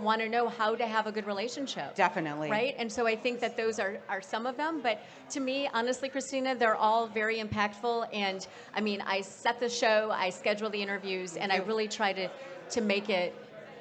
want to know how to have a good relationship. Definitely. Right? And so I think that those are some of them. But to me, honestly, Christina, they're all very impactful. And I mean, I set the show, I schedule the interviews, and I really try to make it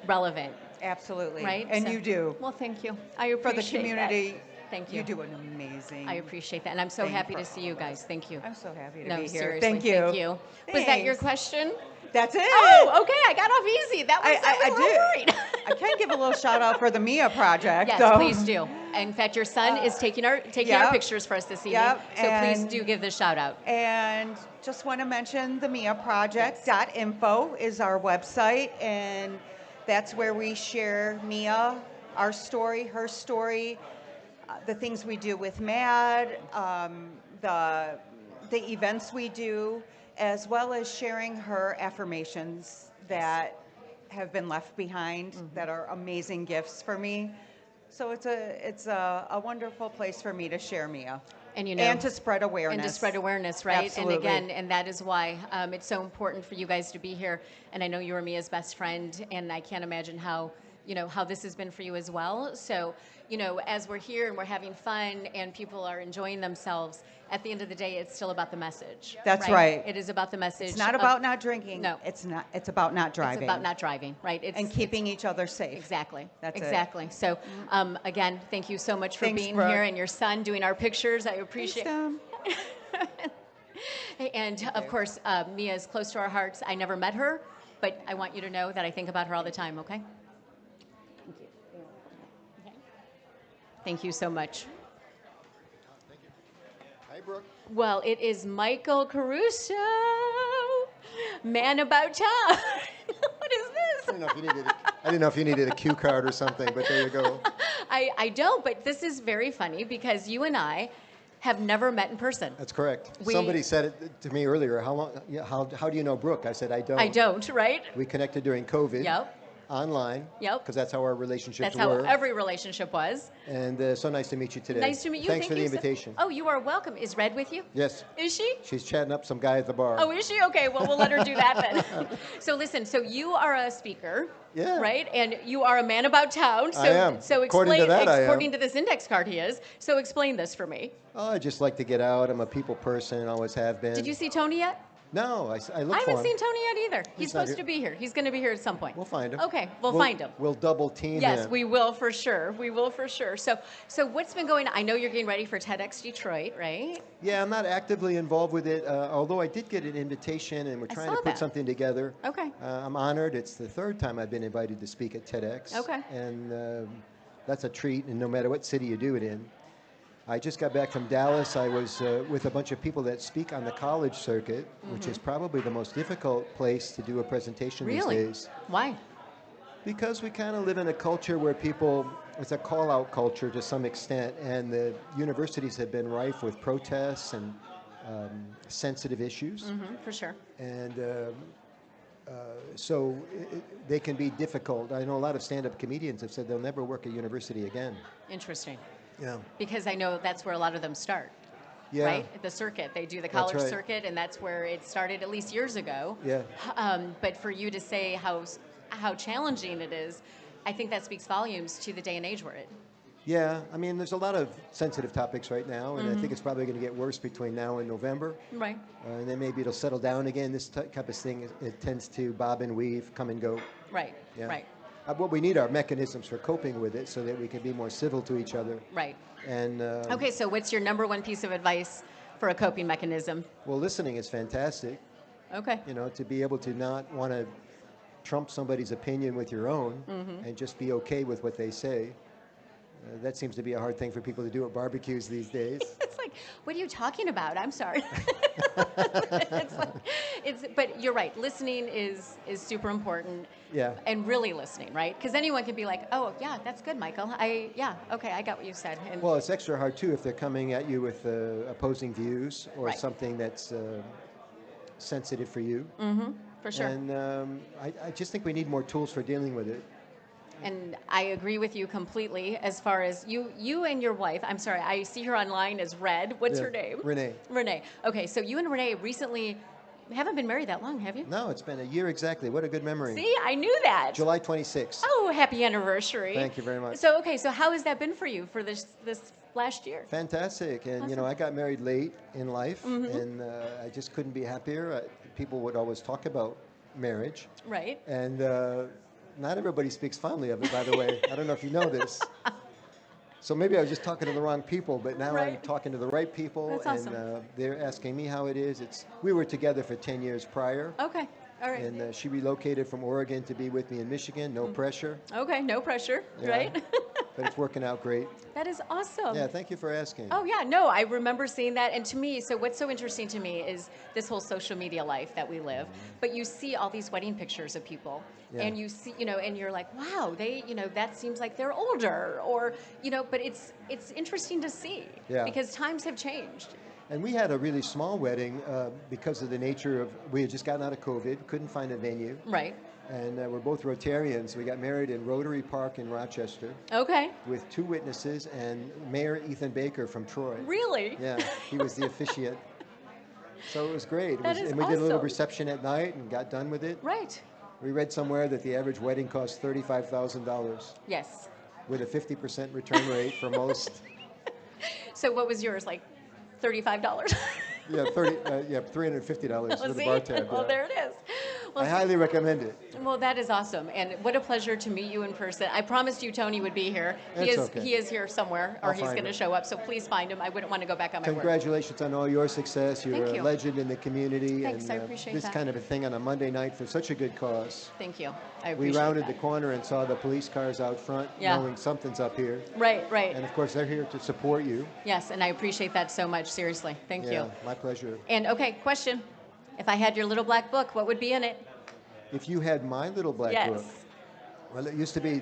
relevant. Absolutely. Right? And So- you do. Well, thank you. I For appreciate the community, that. Thank you. you do an amazing. I appreciate that. And I'm so Thank you happy for to see you guys. Thank you. I'm so happy to No, be here. seriously. Thank you. Thank you. Was that your Thanks. question? That's it. Oh, okay. I got off easy. That was, I I was a little did. worried. I can give a little shout out for the Mia project. Yes, so. please do. In fact, your son is taking our Yep. pictures for us this evening. Yep, So please and- do give the shout out. And just want to mention the Mia Project.info is our website, and that's where we share Mia, our story, her story, the things we do with MAD, the events we do, as well as sharing her affirmations that have been left behind that are amazing gifts for me. So it's a wonderful place for me to share Mia. And And to spread awareness. And to spread awareness, right? Absolutely. And again, and that is why it's so important for you guys to be here. And I know you are Mia's best friend, and I can't imagine how how this has been for you as well. So, as we're here and we're having fun and people are enjoying themselves, at the end of the day, it's still about the message. That's right. It is about the message. It's not about not drinking. No. It's not. It's about not driving. It's about not driving, right? and keeping each other safe. Exactly. That's it. exactly. So, again, thank you so much for Thanks, being Brooke. here, and your son doing our pictures. I appreciate. Thanks, And of course, Mia is close to our hearts. I never met her, but I want you to know that I think about her all the time. Okay. Thank you. Okay. Thank you so much. Hi, Brooke. Well, it is Michael Caruso, man about town. What is this? I didn't know if you needed a cue card or something, but there you go. I don't, but this is very funny because you and I have never met in person. That's correct. We- Somebody said it to me earlier. How do you know Brooke? I said, I don't. I don't, right? We connected during COVID. Yep. Online. Yep. Because that's how our relationships That's how were. every relationship was. And so nice to meet you today. Nice to meet you. Thanks Thank for the you so- invitation. Oh, you are welcome. Is Red with you? Yes. Is she? She's chatting up some guy at the bar. Oh, is she? Okay, well, we'll let her do that then. So listen, so you are a speaker, Yeah. right? And you are a man about town. So, I am. So According explain, to that, I am. according to this index card he is. So explain this for me. Oh, I just like to get out. I'm a people person, always have been. Did you see Tony yet? No, I looked I for haven't him. seen Tony yet either. He's He's not supposed to here. be here. He's going to be here at some point. We'll find him. Okay, we'll find him. We'll double team Yes, him. we will for sure. We will for sure. So what's been going on? I know you're getting ready for TEDx Detroit, right? Yeah, I'm not actively involved with it, although I did get an invitation and we're I trying saw to put that. something together. Okay. I'm honored. It's the third time I've been invited to speak at TEDx. Okay. And that's a treat, and no matter what city you do it in. I just got back from Dallas. I was with a bunch of people that speak on the college circuit, which is probably the most difficult place to do a presentation Really? these days. Why? Because we kind of live in a culture where it's a call-out culture to some extent, and the universities have been rife with protests and sensitive issues. For sure. And so they can be difficult. I know a lot of stand-up comedians have said they'll never work at university again. Interesting. Yeah. Because I know that's where a lot of them start. Yeah. Right? The circuit. They do the That's college right. circuit, and that's where it started at least years ago. Yeah. But for you to say how challenging it is, I think that speaks volumes to the day and age we're in. Yeah. I mean, there's a lot of sensitive topics right now, and I think it's probably going to get worse between now and November. Right. And then maybe it'll settle down again. This type of thing, it tends to bob and weave, come and go. Right. Yeah. Right. What we need are mechanisms for coping with it so that we can be more civil to each other. Right. And Okay, so what's your number one piece of advice for a coping mechanism? well, listening is fantastic. Okay. You know, to be able to not want to trump somebody's opinion with your own and just be okay with what they say. That seems to be a hard thing for people to do at barbecues these days. It's like, what are you talking about? I'm sorry. But you're right. Listening is super important. Yeah. And really listening, right? Because anyone can be like, oh, yeah, that's good, Michael. Okay, I got what you said. And Well, it's extra hard, too, if they're coming at you with opposing views or Right. something that's sensitive for you. for sure. And I just think we need more tools for dealing with it. And I agree with you completely as far as you and your wife. I'm sorry, I see her online as Red. What's Yeah, her name? Renee. Renee. Okay, so you and Renee recently haven't been married that long, have you? No, it's been a year exactly. What a good memory. See, I knew that. July 26th. Oh, happy anniversary. Thank you very much. So, okay, so how has that been for you for this last year? Fantastic. And, you know, I got married late in life, and I just couldn't be happier. People would always talk about marriage. Right. And not everybody speaks fondly of it, by the way. I don't know if you know this. So maybe I was just talking to the wrong people, but now I'm Right. talking to the right people, That's and awesome. they're asking me how it is. We were together for 10 years prior, Okay. All right. and she relocated from Oregon to be with me in Michigan. No pressure, Okay, no pressure, Yeah. right? but it's working out great. That is awesome. Yeah, thank you for asking. Oh yeah, no, I remember seeing that, and to me, so what's so interesting to me is this whole social media life that we live. But you see all these wedding pictures of people, Yeah. and you see, and you're like, wow, that seems like they're older, or but it's interesting to see Yeah. because times have changed. And we had a really small wedding because of the nature of, we had just gotten out of COVID, couldn't find a venue. Right. And we're both Rotarians. We got married in Rotary Park in Rochester Okay. with 2 witnesses and Mayor Ethan Baker from Troy. Really? Yeah, he was the officiant. So it was great. That is and we did a little awesome. reception at night and got done with it. Right. We read somewhere that the average wedding costs $35,000 Yes. with a 50% return rate for most. So what was yours, like $35? Yeah, $350 for the See? bar tab. Well, Yeah. there it is. Well, I highly recommend it. well, that is awesome, and what a pleasure to meet you in person. I promised you Tony would be here. That's okay. He is here somewhere, or I'll he's find going to him. show up. So please find him. I wouldn't want to go back on my word. Congratulations on all your success. You're Thank a you. legend in the community. Thanks, and I appreciate this that. kind of a thing on a Monday night for such a good cause. Thank you. I We appreciate rounded that. the corner and saw the police cars out front, Yeah. knowing something's up here. Right, right. And of course, they're here to support you. Yes, and I appreciate that so much. Seriously, thank Yeah, you. my pleasure. And okay, question: if I had your little black book, what would be in it? If you had my little black Yes. book, well, it used to be,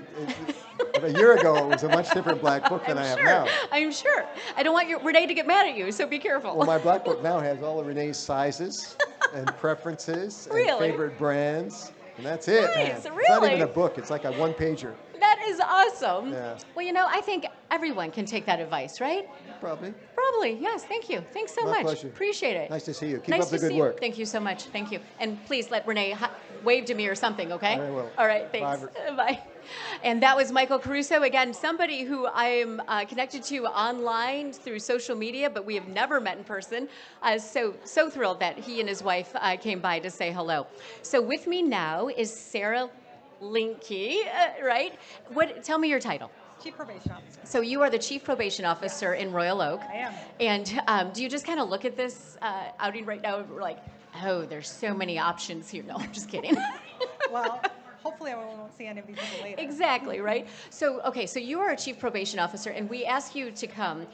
a year ago, it was a much different black book than I have now. I'm sure. I don't want Renee to get mad at you, so be careful. Well, my black book now has all of Renee's sizes and preferences and Really? favorite brands. And that's it, man. Nice, It's not really? even a book. It's like a one-pager. That is awesome. Yeah. Well, you know, I think everyone can take that advice, right? Probably. Probably, yes. Thank you. Thanks so My much. pleasure. Appreciate it. Nice to see you. Keep Nice up the to good see you. work. Thank you so much. Thank you. And please let Renee wave to me or something, okay? I will. All right, thanks. Bye. And that was Michael Caruso, again, somebody who I am connected to online through social media, but we have never met in person. So thrilled that he and his wife came by to say hello. So with me now is Sarah Linke, right? Tell me your title. Chief Probation Officer. So you are the Chief Probation Officer in Royal Oak. I am. And do you just kind of look at this outing right now and we're like, oh, there's so many options here. No, I'm just kidding. Well, hopefully I won't see any of these people later. Exactly, right? So, okay, so you are a Chief Probation Officer, and we ask you to come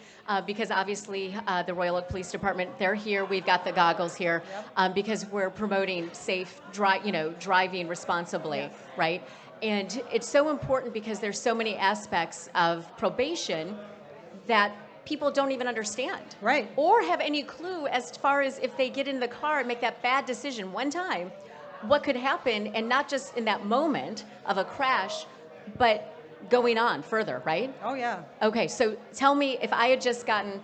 because obviously the Royal Oak Police Department, they're here. We've got the goggles here because we're promoting safe, driving responsibly, Yes. right? And it's so important because there's so many aspects of probation that people don't even understand. Right. Or have any clue as far as if they get in the car and make that bad decision one time, what could happen, and not just in that moment of a crash, but going on further, right? Oh, yeah. Okay, so tell me, if I had just gotten,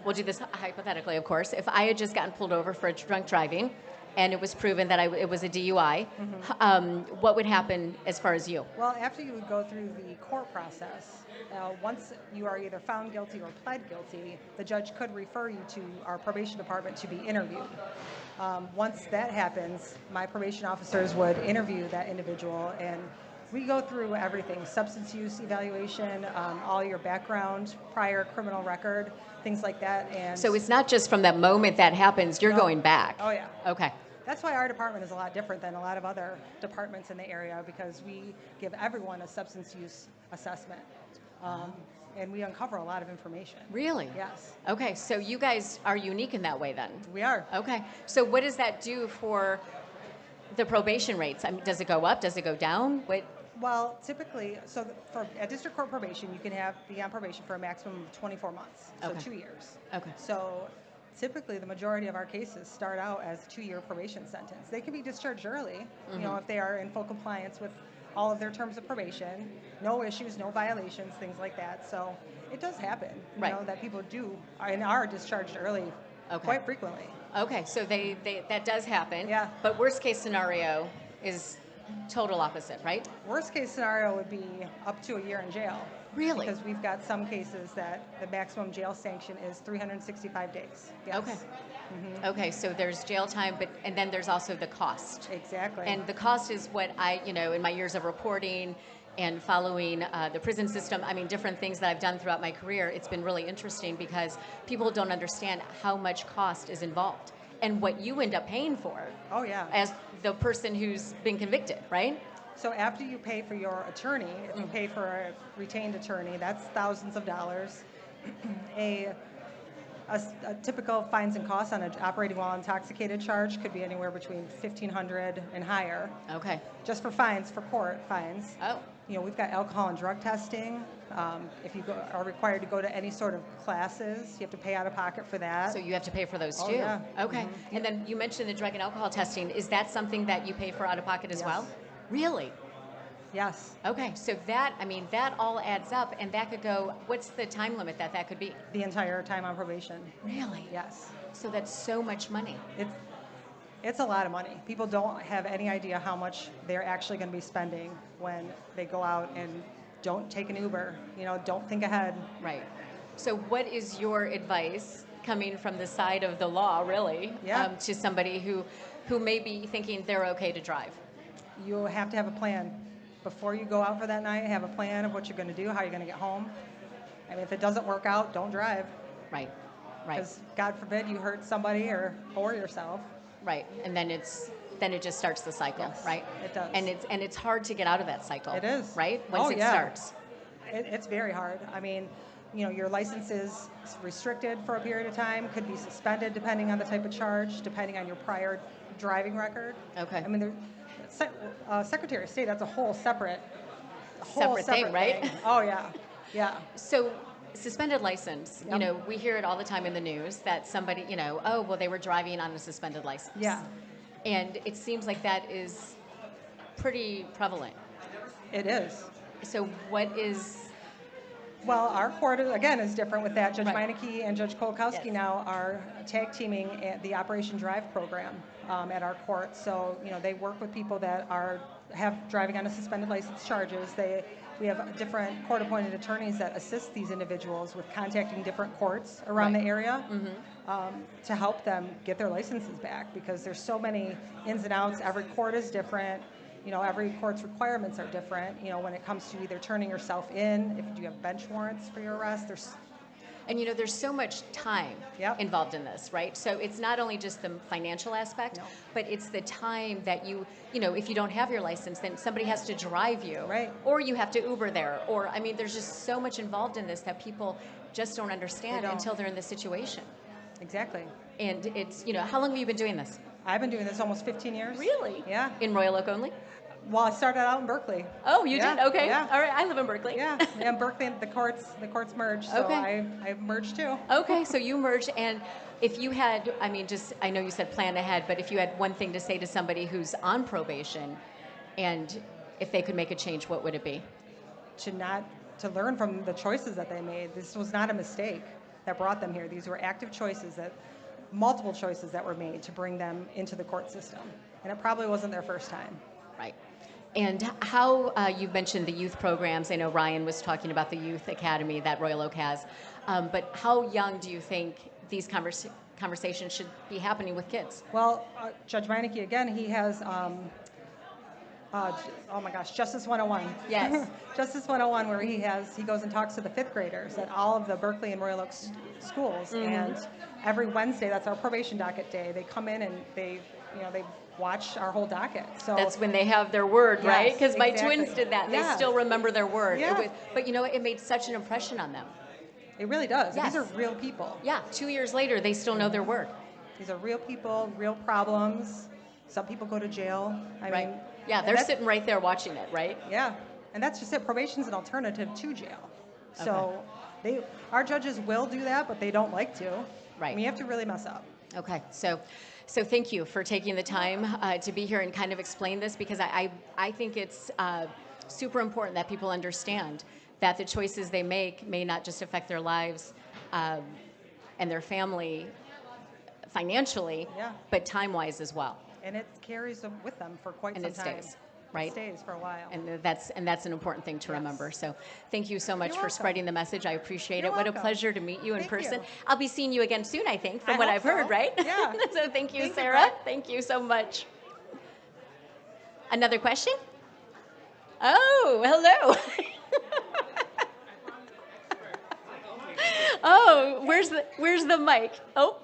we'll do this hypothetically, of course, if I had just gotten pulled over for drunk driving and it was proven that it was a DUI, what would happen as far as you? Well, after you would go through the court process, once you are either found guilty or pled guilty, the judge could refer you to our probation department to be interviewed. Once that happens, my probation officers would interview that individual, and we go through everything: substance use evaluation, all your background, prior criminal record, things like that. And So it's not just from that moment that happens, you're No. going back. Oh, yeah. Okay. That's why our department is a lot different than a lot of other departments in the area, because we give everyone a substance use assessment. And we uncover a lot of information. Really? Yes, Okay, so you guys are unique in that way then? we are. Okay, so what does that do for the probation rates? I mean, does it go up? Does it go down? What? Well, typically, so for a district court probation, you can be on probation for a maximum of 24 months, so Okay. 2 years. Okay. So typically, the majority of our cases start out as a 2-year probation sentence. They can be discharged early, if they are in full compliance with all of their terms of probation, no issues, no violations, things like that. So it does happen, Right. that people are discharged early Okay. quite frequently. Okay, so they that does happen. Yeah. But worst case scenario is total opposite, right? Worst case scenario would be up to a year in jail. Really? Because we've got some cases that the maximum jail sanction is 365 days. Yes. Okay. Okay, so there's jail time, and then there's also the cost. Exactly. And the cost is what I, in my years of reporting and following the prison system, I mean, different things that I've done throughout my career, it's been really interesting because people don't understand how much cost is involved and what you end up paying for Oh, yeah. as the person who's been convicted, right? So after you pay for your attorney, if you pay for a retained attorney, that's thousands of dollars. A typical fines and costs on an operating while intoxicated charge could be anywhere between $1,500 and higher, Okay. just for fines, for court fines. Oh, We've got alcohol and drug testing. If you are required to go to any sort of classes, you have to pay out of pocket for that. so you have to pay for those Oh, too? yeah. Okay. And then you mentioned the drug and alcohol testing. Is that something that you pay for out of pocket as Yes. well? Really? Yes, Okay, so that all adds up, and that could go, what's the time limit that could be? the entire time on probation. Really? Yes. So that's so much money. It's It's a lot of money. People don't have any idea how much they're actually going to be spending when they go out and don't take an Uber. Don't think ahead. Right. So what is your advice coming from the side of the law, really, to somebody who may be thinking they're okay to drive? You have to have a plan. Before you go out for that night, have a plan of what you're going to do, how you're going to get home. I mean, if it doesn't work out, don't drive. Right. Because God forbid you hurt somebody or yourself. Right. And then it just starts the cycle, Yes, right? it does. And it's hard to get out of that cycle. It is. Right? Once it starts. It's very hard. I mean, your license is restricted for a period of time, could be suspended depending on the type of charge, depending on your prior driving record. Okay. I mean, Secretary of State, that's a whole seseparate thing, right? thing. Oh, yeah. Yeah. So suspended license, Yep. we hear it all the time in the news that somebody, oh, well, they were driving on a suspended license. Yeah. And it seems like that is pretty prevalent. It is. So what is... Well, our court, again, is different with that. Judge Right. Meineke and Judge Kolakowski Yes. now are tag teaming at the Operation Drive program at our court. So, they work with people that have driving on a suspended license charges. We have different court-appointed attorneys that assist these individuals with contacting different courts around Right. the area to help them get their licenses back, because there's so many ins and outs. Every court is different. Every court's requirements are different. When it comes to either turning yourself in, if you have bench warrants for your arrest, And there's so much time Yep. involved in this, right? So it's not only just the financial aspect, No. but it's the time that if you don't have your license, then somebody has to drive you. Right. Or you have to Uber there. Or, there's just so much involved in this that people just don't understand They don't. until they're in this situation. exactly. And it's, how long have you been doing this? I've been doing this almost 15 years. Really? Yeah. In Royal Oak only? Well, I started out in Berkeley. Oh, you Yeah, did? Okay. yeah. All right. I live in Berkeley. Yeah, in Berkeley, the courts merged, so Okay. I merged too. Okay, so you merged, and if you had, I know you said plan ahead, but if you had one thing to say to somebody who's on probation, and if they could make a change, what would it be? To learn from the choices that they made. This was not a mistake that brought them here. These were active choices, multiple choices that were made to bring them into the court system, and it probably wasn't their first time. Right. And how, you mentioned the youth programs. I know Ryan was talking about the youth academy that Royal Oak has. But how young do you think these conversations should be happening with kids? Well, Judge Meineke, again, he has, Justice 101. Yes. Justice 101, where he goes and talks to the fifth graders at all of the Berkeley and Royal Oak schools. Mm-hmm. And every Wednesday, that's our probation docket day, they come in and they watch our whole docket. So That's when they have their word, right? Yes, Because my exactly. twins did that, and Yes. they still remember their word. Yeah. But it made such an impression on them. it really does. Yes. These are real people. Yeah, 2 years later, they still know their word. These are real people, real problems. Some people go to jail. I Right. mean, Yeah, and they're that's- sitting right there watching it, right? Yeah, and that's just it. Probation's an alternative to jail. So our judges will do that, but they don't like to. Right. I mean, you have to really mess up. Okay, so thank you for taking the time to be here and kind of explain this, because I think it's super important that people understand that the choices they make may not just affect their lives and their family financially, Yeah. but time-wise as well. And it carries them with them for quite And some it time. stays, right? It stays for a while. And that's an important thing to remember. So thank you so much You're for welcome. spreading the message. I appreciate You're it. What a welcome. pleasure to meet you in Thank person. you. I'll be seeing you again soon, I think, from I what hope I've heard, so. right? Yeah. So thank you, Thank you, Sarah. Brooke. Thank you so much. Another question? Oh, hello. Oh, where's the mic? Oh,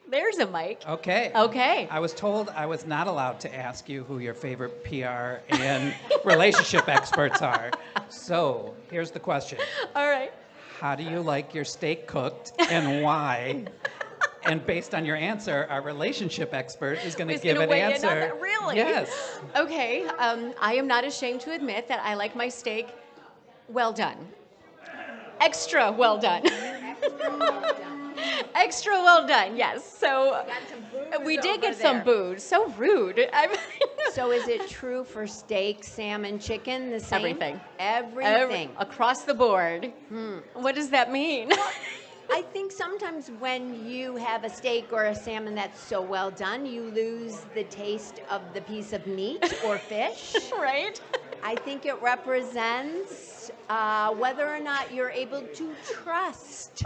there's a mic. Okay. Okay. I was told I was not allowed to ask you who your favorite PR and relationship experts are. So here's the question. All right. How do you like your steak cooked and why? And based on your answer, our relationship expert is going to Is give gonna an weigh in on answer. that? Really? Yes. Okay. I am not ashamed to admit that I like my steak well done. Extra well done. Extra well done, yes. So we did get some booze. So rude. So is it true for steak, salmon, chicken, the same? Everything. Everything. Across the board. What does that mean? I think sometimes when you have a steak or a salmon that's so well done, you lose the taste of the piece of meat or fish. Right? I think it represents whether or not you're able to trust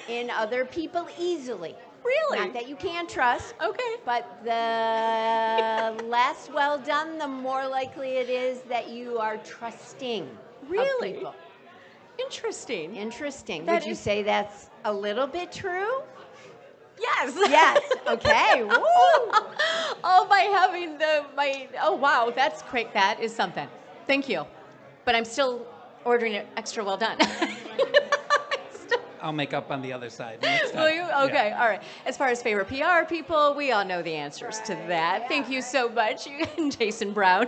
in other people easily. Really? Not that you can't trust. Okay. But the less well done, the more likely it is that you are trusting Really? of people. Interesting. Interesting. That Would you is- say that's a little bit true? Yes. Yes. Okay. Woo. Oh, by having oh, wow, that's great. That is something. Thank you. But I'm still ordering it extra well done. I'll make up on the other side next time. Will you? Okay, Yeah. all right. As far as favorite PR people, we all know the answers to that. Thank you so much, Jason Brown.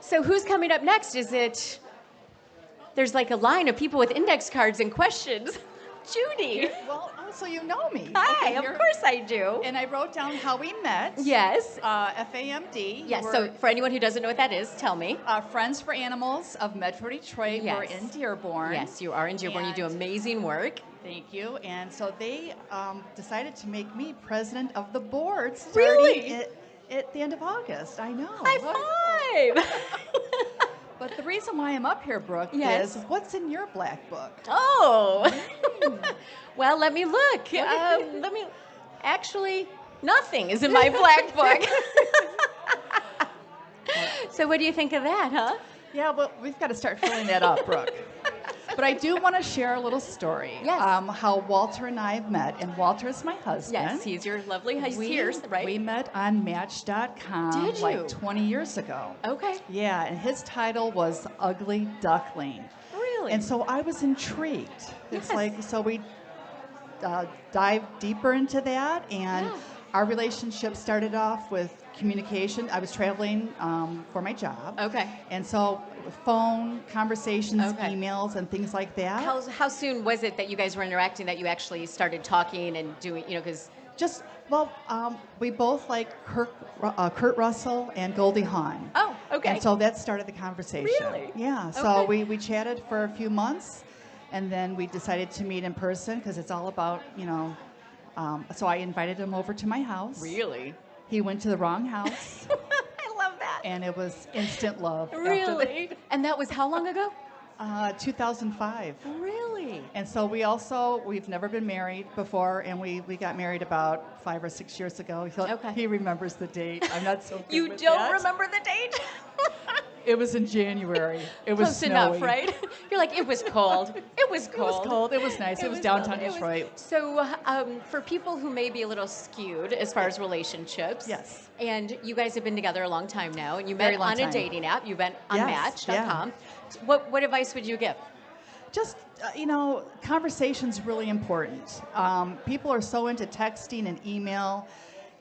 So who's coming up next? There's like a line of people with index cards and questions. Judy. Well, so you know me. Hi, Okay, of you're- course I do. And I wrote down how we met. Yes. FAMD. Yes, We're, so for anyone who doesn't know what that is, tell me. Friends for Animals of Metro Detroit. Yes. We're in Dearborn. Yes, you are in Dearborn. You do And- amazing work. Thank you. And so they decided to make me president of the board starting Really? at the end of August. I know. High five! But the reason why I'm up here, Brooke, Yes. is what's in your black book? Oh, well, let me look. Actually, nothing is in my black book. So what do you think of that, huh? Yeah, well, we've got to start filling that up, Brooke. But I do want to share a little story. Yes. How Walter and I met, and Walter is my husband. Yes, he's your lovely here, right? We met on Match.com Did you? like 20 years ago. Okay. Yeah, and his title was Ugly Duckling. Really? And so I was intrigued. It's Yes. like, so we dived deeper into that, and Yeah. our relationship started off with communication. I was traveling for my job. Okay. And so phone conversations, Okay. emails, and things like that. How soon was it that you guys were interacting that you actually started talking and doing, because... Just, well, we both like Kurt Russell and Goldie Hawn. Oh, okay. And so that started the conversation. Really? Yeah. So Okay. we chatted for a few months, and then we decided to meet in person because it's all about, so I invited him over to my house. Really? He went to the wrong house, I love that. and it was instant love. after that. Really? And that was how long ago? 2005. Really? And so we've never been married before, and we got married about 5 or 6 years ago. Okay. He remembers the date. I'm not so good You with don't that. remember the date? It was in January. It was Close snowy. enough, right? You're like, it was cold. It was It cold. was cold. It was nice. It was downtown lovely. Detroit. So for people who may be a little skewed as far as relationships, Yes. and you guys have been together a long time now, and you Very met long on a time. dating app, you met on Yes, Match.com. What advice would you give? Just, conversation's really important. People are so into texting and email,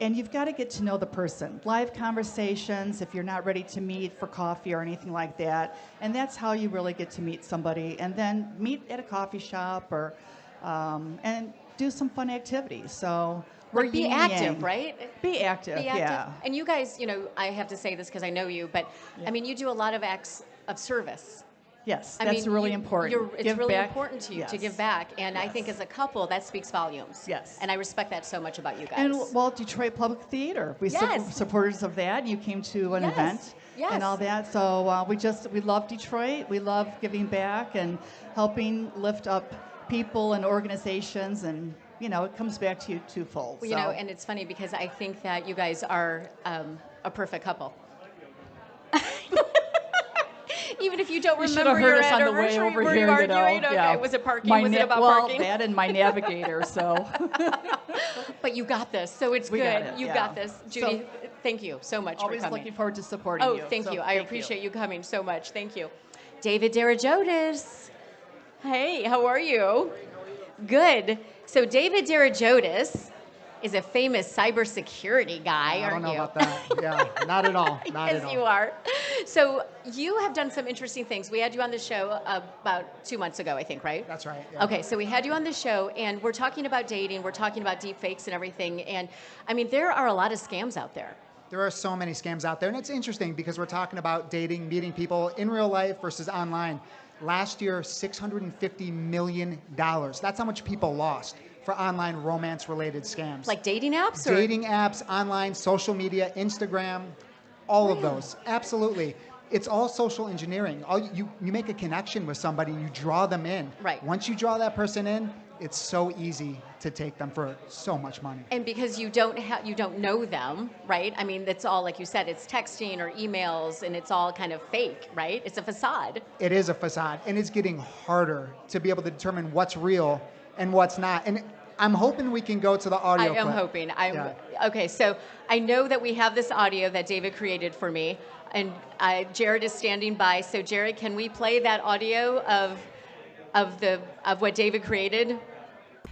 and you've got to get to know the person. Live conversations, if you're not ready to meet for coffee or anything like that. And that's how you really get to meet somebody. And then meet at a coffee shop or, and do some fun activities. So we're Like, be yin and active, yang. right? Be active, Be active. yeah. And you guys, I have to say this because I know you, but I mean, you do a lot of acts of service. Yes, I that's mean, really important. It's Give really back. important to you to Yes. give back, and I Yes. think as a couple, that speaks volumes. Yes. And I respect that so much about you guys. And Detroit Public Theater, we Yes. supporters of that. You came to an Yes. event Yes. and all that. So we love Detroit. We love giving back and helping lift up people and organizations, and it comes back to you twofold. Well, and it's funny because I think that you guys are a perfect couple. Even if you don't You should remember have heard your us on the way anniversary, over were here. you arguing? Okay, Yeah. was it parking? Was it about well, parking? that and my navigator. So But you got this, so it's We good. got it, You yeah. got this, Judy. Thank you so much always for coming. looking forward to supporting you. Thank So you. I thank appreciate you coming so much. Thank you. David Darajotis. Hey, how are you? Good. So David Darajotis is a famous cybersecurity guy, I aren't don't know you? about that. Yeah, not at all. Not Yes, at all. you are. So you have done some interesting things. We had you on the show about 2 months ago, I think, right? That's right. Yeah. Okay, so we had you on the show, and we're talking about dating. We're talking about deep fakes and everything. And I mean, there are a lot of scams out there. There are so many scams out there, and it's interesting because we're talking about dating, meeting people in real life versus online. Last year, $650 million. That's how much people lost for online romance-related scams. Like dating apps? Or? Dating apps, online, social media, Instagram, all of those. Absolutely. It's all social engineering. You make a connection with somebody, you draw them in. Right. Once you draw that person in, it's so easy to take them for so much money. And because you don't know them, right? I mean, that's all, like you said, it's texting or emails, and it's all kind of fake, right? It's a facade. It is a facade, and it's getting harder to be able to determine what's real and what's not. And I'm hoping we can go to the audio I am clip. hoping. Okay, so I know that we have this audio that David created for me, and Jared is standing by. So Jared, can we play that audio of what David created?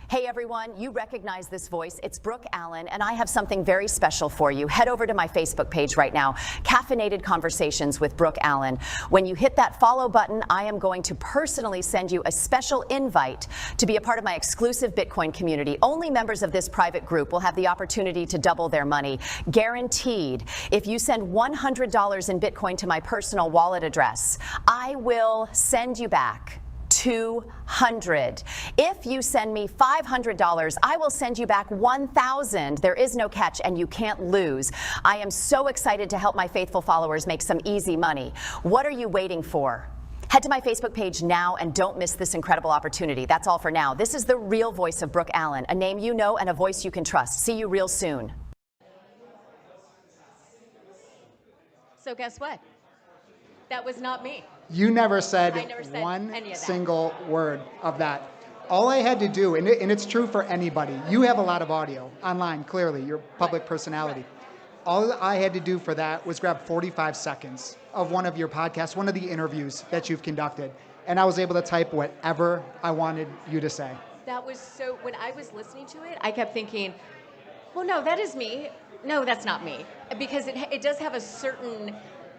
Hey everyone, you recognize this voice. It's Brooke Allen, and I have something very special for you. Head over to my Facebook page right now, Caffeinated Conversations with Brooke Allen. When you hit that follow button, I am going to personally send you a special invite to be a part of my exclusive Bitcoin community. Only members of this private group will have the opportunity to double their money, guaranteed. If you send $100 in Bitcoin to my personal wallet address, I will send you back 200. If you send me $500, I will send you back 1,000. There is no catch, and you can't lose. I am so excited to help my faithful followers make some easy money. What are you waiting for? Head to my Facebook page now and don't miss this incredible opportunity. That's all for now. This is the real voice of Brooke Allen, a name you know and a voice you can trust. See you real soon. So guess what? That was not me. You never said, I never said one any of that. single word of that. All I had to do, and it's true for anybody, you have a lot of audio online, clearly, your public personality. All I had to do for that was grab 45 seconds of one of your podcasts, one of the interviews that you've conducted, and I was able to type whatever I wanted you to say. That was so, when I was listening to it, I kept thinking, well, no, that is me. No, that's not me. Because it does have a certain,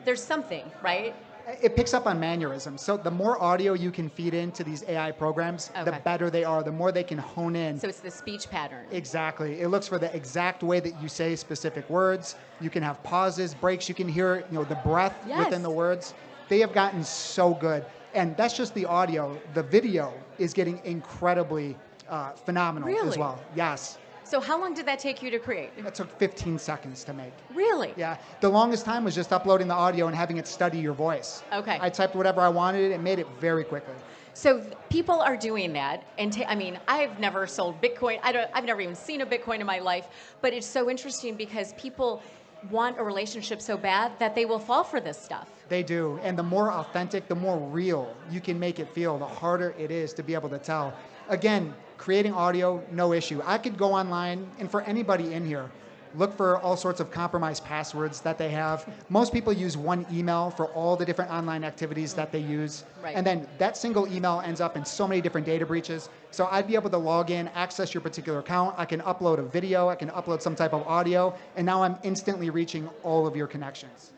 there's something, right? It picks up on mannerisms. So the more audio you can feed into these AI programs, the better they are, the more they can hone in. So it's the speech pattern. Exactly. It looks for the exact way that you say specific words. You can have pauses, breaks. You can hear, the breath within the words. They have gotten so good. And that's just the audio. The video is getting incredibly phenomenal as well. Yes. So how long did that take you to create? That took 15 seconds to make. Really? Yeah. The longest time was just uploading the audio and having it study your voice. Okay. I typed whatever I wanted and made it very quickly. So people are doing that, and I mean, I've never sold Bitcoin. I've never even seen a Bitcoin in my life, but it's so interesting because people want a relationship so bad that they will fall for this stuff. They do, and the more authentic, the more real you can make it feel, the harder it is to be able to tell. Again, creating audio, no issue. I could go online, and for anybody in here, look for all sorts of compromised passwords that they have. Most people use one email for all the different online activities that they use. Right. And then that single email ends up in so many different data breaches. So I'd be able to log in, access your particular account. I can upload a video, I can upload some type of audio, and now I'm instantly reaching all of your connections.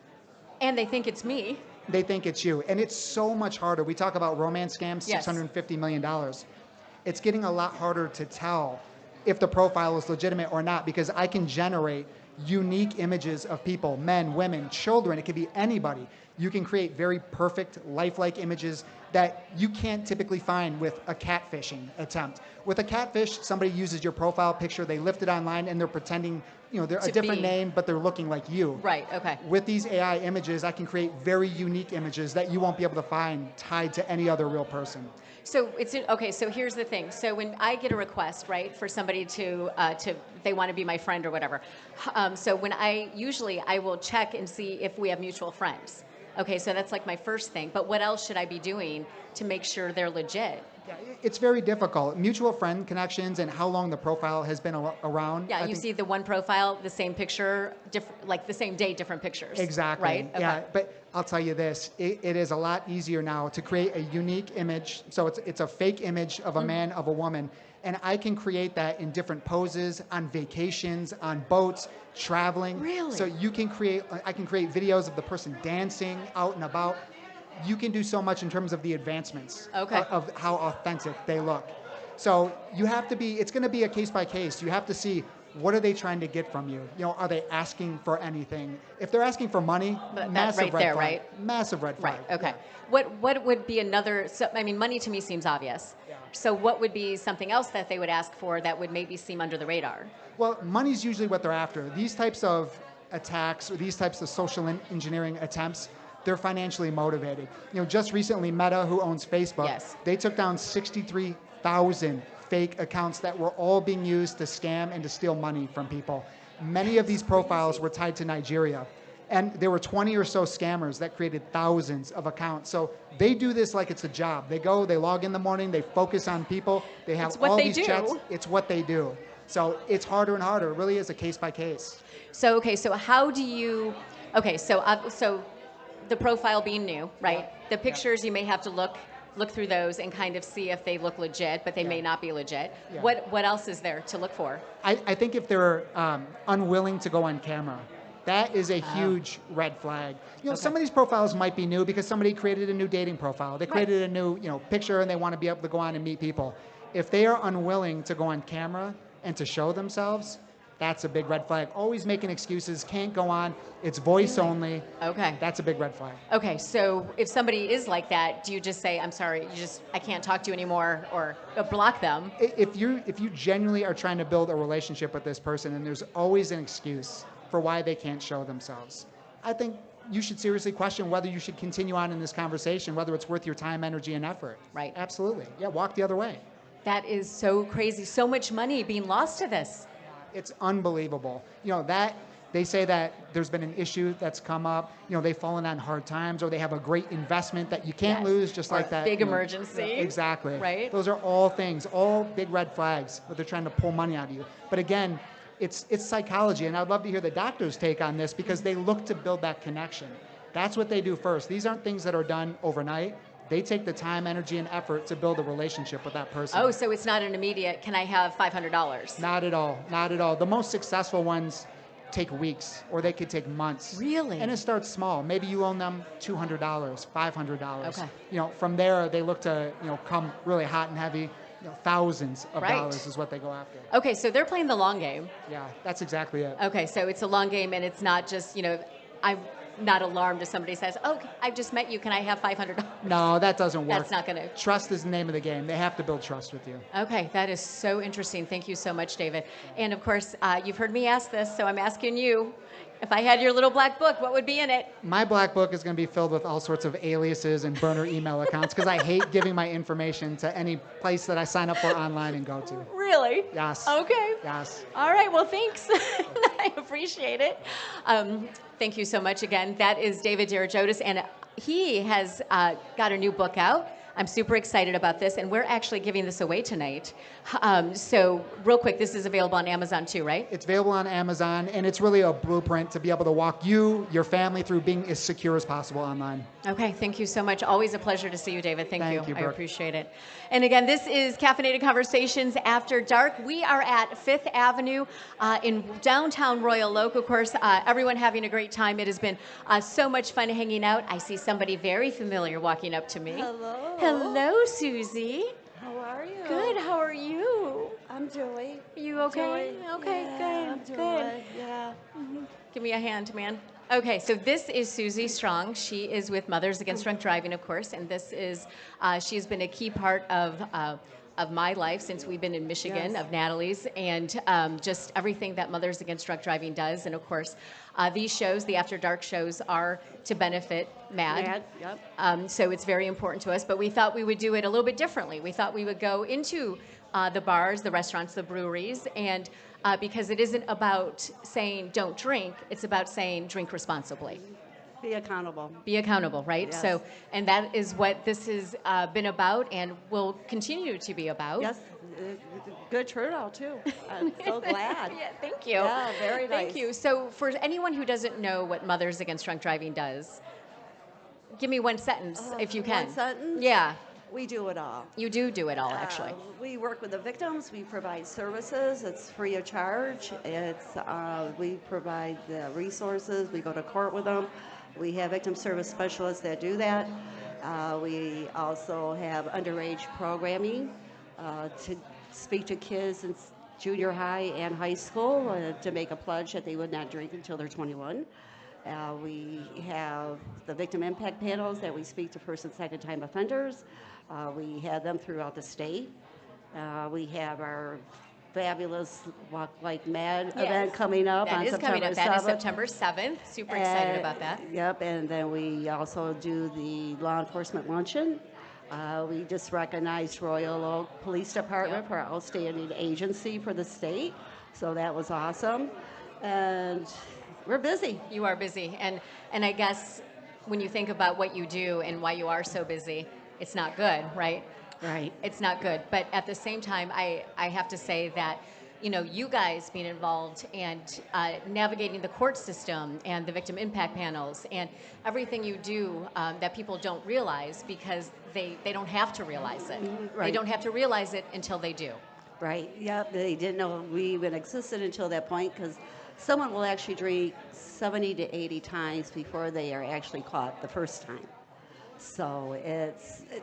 And they think it's me. They think it's you. And it's so much harder. We talk about romance scams, Yes. $650 million. It's getting a lot harder to tell if the profile is legitimate or not, because I can generate unique images of people, men, women, children. It could be anybody. You can create very perfect, lifelike images that you can't typically find with a catfishing attempt. With a catfish, somebody uses your profile picture, they lift it online, and they're pretending, they're a different name, but they're looking like you. Right, okay. With these AI images, I can create very unique images that you won't be able to find tied to any other real person. So so here's the thing. So when I get a request, right, for somebody to they want to be my friend or whatever. So when I will check and see if we have mutual friends. Okay, so that's like my first thing. But what else should I be doing to make sure they're legit? Yeah, it's very difficult. Mutual friend connections and how long the profile has been around. Yeah, you see the one profile, the same picture, like the same day, different pictures. Exactly. Right? Okay. Yeah, but I'll tell you this, it is a lot easier now to create a unique image. So it's a fake image of a man, of a woman, and I can create that in different poses, on vacations, on boats, traveling. Really? So I can create videos of the person dancing out and about. You can do so much in terms of the advancements of how authentic they look. So you have to it's going to be a case by case. You have to see what are they trying to get from you? Are they asking for anything? If they're asking for money, massive right red there, flag. right? Massive red flag. Right. Okay. Yeah. What would be another? So, I mean, money to me seems obvious. Yeah. So what would be something else that they would ask for that would maybe seem under the radar? Well, money's usually what they're after. These types of attacks or these types of social engineering attempts, they're financially motivated. Just recently, Meta, who owns Facebook, Yes. they took down 63,000 fake accounts that were all being used to scam and to steal money from people. Many of these profiles were tied to Nigeria. And there were 20 or so scammers that created thousands of accounts. So they do this like it's a job. They go, they log in the morning, they focus on people, they have It's what all they these do. chats. It's what they do. So it's harder and harder. It really is a case by case. So how do you? Okay, so the profile being new, right? The pictures you may have to look through those and kind of see if they look legit, but they may not be legit. Yeah. What else is there to look for? I think if they're unwilling to go on camera, that is a huge red flag. Some of these profiles might be new because somebody created a new dating profile. They created a new picture and they want to be able to go on and meet people. If they are unwilling to go on camera and to show themselves, that's a big red flag. Always making excuses, can't go on, it's voice only. Okay. That's a big red flag. Okay, so if somebody is like that, do you just say, I'm sorry, I can't talk to you anymore, or block them? If you genuinely are trying to build a relationship with this person and there's always an excuse for why they can't show themselves, I think you should seriously question whether you should continue on in this conversation, whether it's worth your time, energy, and effort. Right. Absolutely. Yeah, walk the other way. That is so crazy. So much money being lost to this. It's unbelievable. That they say that there's been an issue that's come up. They've fallen on hard times, or they have a great investment that you can't lose, just Or like a that. big emergency. Exactly. Right. Those are all things, all big red flags, but they're trying to pull money out of you. But again, it's psychology, and I'd love to hear the doctor's take on this because they look to build that connection. That's what they do first. These aren't things that are done overnight. They take the time, energy, and effort to build a relationship with that person. Oh, so it's not an immediate, can I have $500? Not at all. Not at all. The most successful ones take weeks, or they could take months. Really? And it starts small. Maybe you own them $200, $500. Okay. From there, they look to, come really hot and heavy. Thousands of dollars is what they go after. Okay, so they're playing the long game. Yeah, that's exactly it. Okay, so it's a long game, and it's not just, I'm not alarmed if somebody says, oh, I've just met you, can I have $500? No, that doesn't work. That's not going to. Trust is the name of the game. They have to build trust with you. Okay, that is so interesting. Thank you so much, David. And of course, you've heard me ask this, so I'm asking you, if I had your little black book, what would be in it? My black book is going to be filled with all sorts of aliases and burner email accounts because I hate giving my information to any place that I sign up for online and go to. Really? Yes. Okay. Yes. All right, well, thanks. I appreciate it. Thank you so much again. That is David Darajotis, and he has got a new book out. I'm super excited about this, and we're actually giving this away tonight. So real quick, this is available on Amazon too, right? It's available on Amazon, and it's really a blueprint to be able to walk you, your family through being as secure as possible online. Okay, thank you so much. Always a pleasure to see you, David. Thank you. I Brooke. appreciate it. And again, this is Caffeinated Conversations After Dark. We are at 5th Avenue in downtown Royal Oak. Of course, everyone having a great time. It has been so much fun hanging out. I see somebody very familiar walking up to me. Hello. Hello, Susie. How are you? Good. How are you? I'm Joey. You okay? Joey. Okay, Yeah, I'm good. Joey. Yeah. Give me a hand, man. Okay, so this is Susie Strong. She is with Mothers Against Drunk Driving, of course, and this is, she's been a key part of my life since we've been in Michigan, Yes. of Natalie's, and just everything that Mothers Against Drunk Driving does. And of course, these shows, the After Dark shows, are to benefit MAD. Yep. So it's very important to us, but we thought we would do it a little bit differently. We thought we would go into the bars, the restaurants, the breweries, and because it isn't about saying don't drink, it's about saying drink responsibly. Be accountable. Be accountable, right? Yes. So, and that is what this has been about and will continue to be about. Yes. Good turnout, too. I'm so glad. Yeah, thank you. Yeah, very nice. Thank you. So for anyone who doesn't know what Mothers Against Drunk Driving does, give me one sentence if you can. One sentence? Yeah. We do it all. You do it all, actually. We work with the victims. We provide services. It's free of charge. It's we provide the resources. We go to court with them. We have victim service specialists that do that. We also have underage programming to speak to kids and junior high and high school to make a pledge that they would not drink until they're 21. We have the victim impact panels that we speak to first and second time offenders. We have them throughout the state. We have our fabulous Walk Like Mad event coming up on September 7th. That is September 7th. Super excited about that. Yep, and then we also do the law enforcement luncheon. We just recognized Royal Oak Police Department for outstanding agency for the state. So that was awesome. And we're busy. You are busy. And I guess when you think about what you do and why you are so busy, it's not good, right? Right. It's not good. But at the same time, I have to say that, you know, you guys being involved and navigating the court system and the victim impact panels and everything you do that people don't realize because they don't have to realize it. Right. They don't have to realize it until they do. Right. Yep. They didn't know we even existed until that point because someone will actually drink 70 to 80 times before they are actually caught the first time. So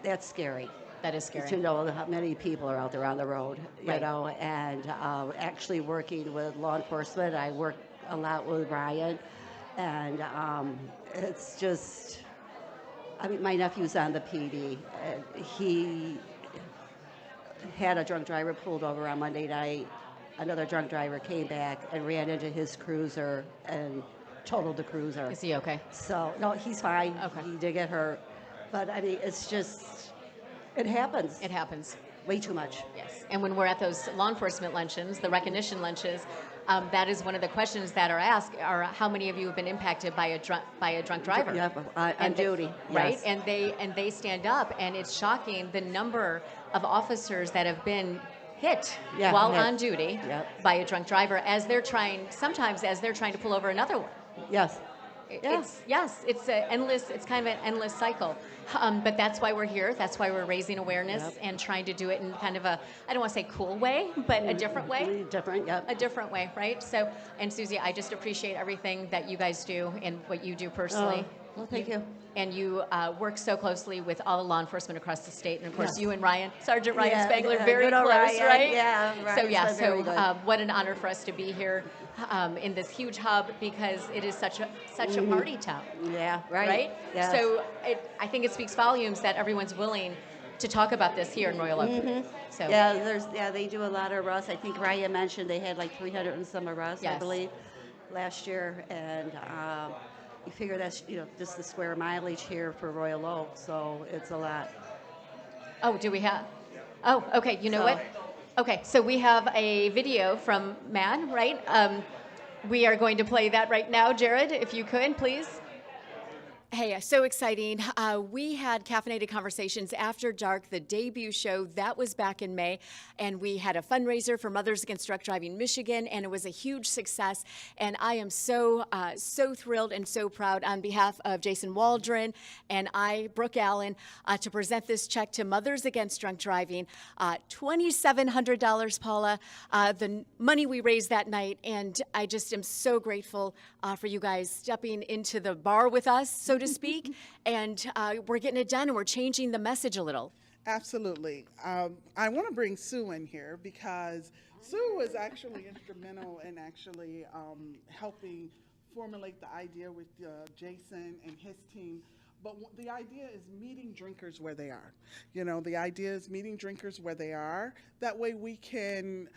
that's scary. That is scary. To know how many people are out there on the road, you Right. know, and actually working with law enforcement. I work a lot with Ryan, and it's just, I mean, my nephew's on the PD. And he had a drunk driver pulled over on Monday night. Another drunk driver came back and ran into his cruiser and totaled the cruiser. Is he okay? So, no, he's fine. Okay. He did get hurt. But, I mean, it's just, it happens. It happens. Way too much. Yes. And when we're at those law enforcement luncheons, the recognition lunches, that is one of the questions that are asked are how many of you have been impacted by a drunk driver? Yeah, on duty. Right? Yes. And they stand up, and it's shocking the number of officers that have been hit while on duty by a drunk driver sometimes as they're trying to pull over another one. Yes. It's kind of an endless cycle. But that's why we're here. That's why we're raising awareness and trying to do it in kind of a, I don't want to say cool way, but a different way. A different way, right? So, and Susie, I just appreciate everything that you guys do and what you do personally. Well, thank you. And you work so closely with all the law enforcement across the state, and of course you and Ryan, Sergeant Ryan Spangler, very close, Ryan. right? Yeah. So what an honor for us to be here in this huge hub because it is such a party town. Yeah. Right. Right. Yes. So I think it speaks volumes that everyone's willing to talk about this here in Royal Oak. So they do a lot of arrests. I think Ryan mentioned they had like 300 and some arrests, I believe, last year, and. You figure that's, just the square mileage here for Royal Oak, so it's a lot. Oh, do we have? Oh, okay. You know what? Okay, so we have a video from Mad, right? We are going to play that right now. Jared, if you could, please. Hey, so exciting. We had Caffeinated Conversations After Dark, the debut show. That was back in May. And we had a fundraiser for Mothers Against Drunk Driving Michigan, and it was a huge success. And I am so thrilled and so proud on behalf of Jason Waldron and I, Brooke Allen, to present this check to Mothers Against Drunk Driving. $2,700, Paula, the money we raised that night. And I just am so grateful for you guys stepping into the bar with us, so to speak, and we're getting it done and we're changing the message a little. Absolutely. I want to bring Sue in here because Sue was actually instrumental in actually helping formulate the idea with Jason and his team. But the idea is meeting drinkers where they are. The idea is meeting drinkers where they are. That way we can,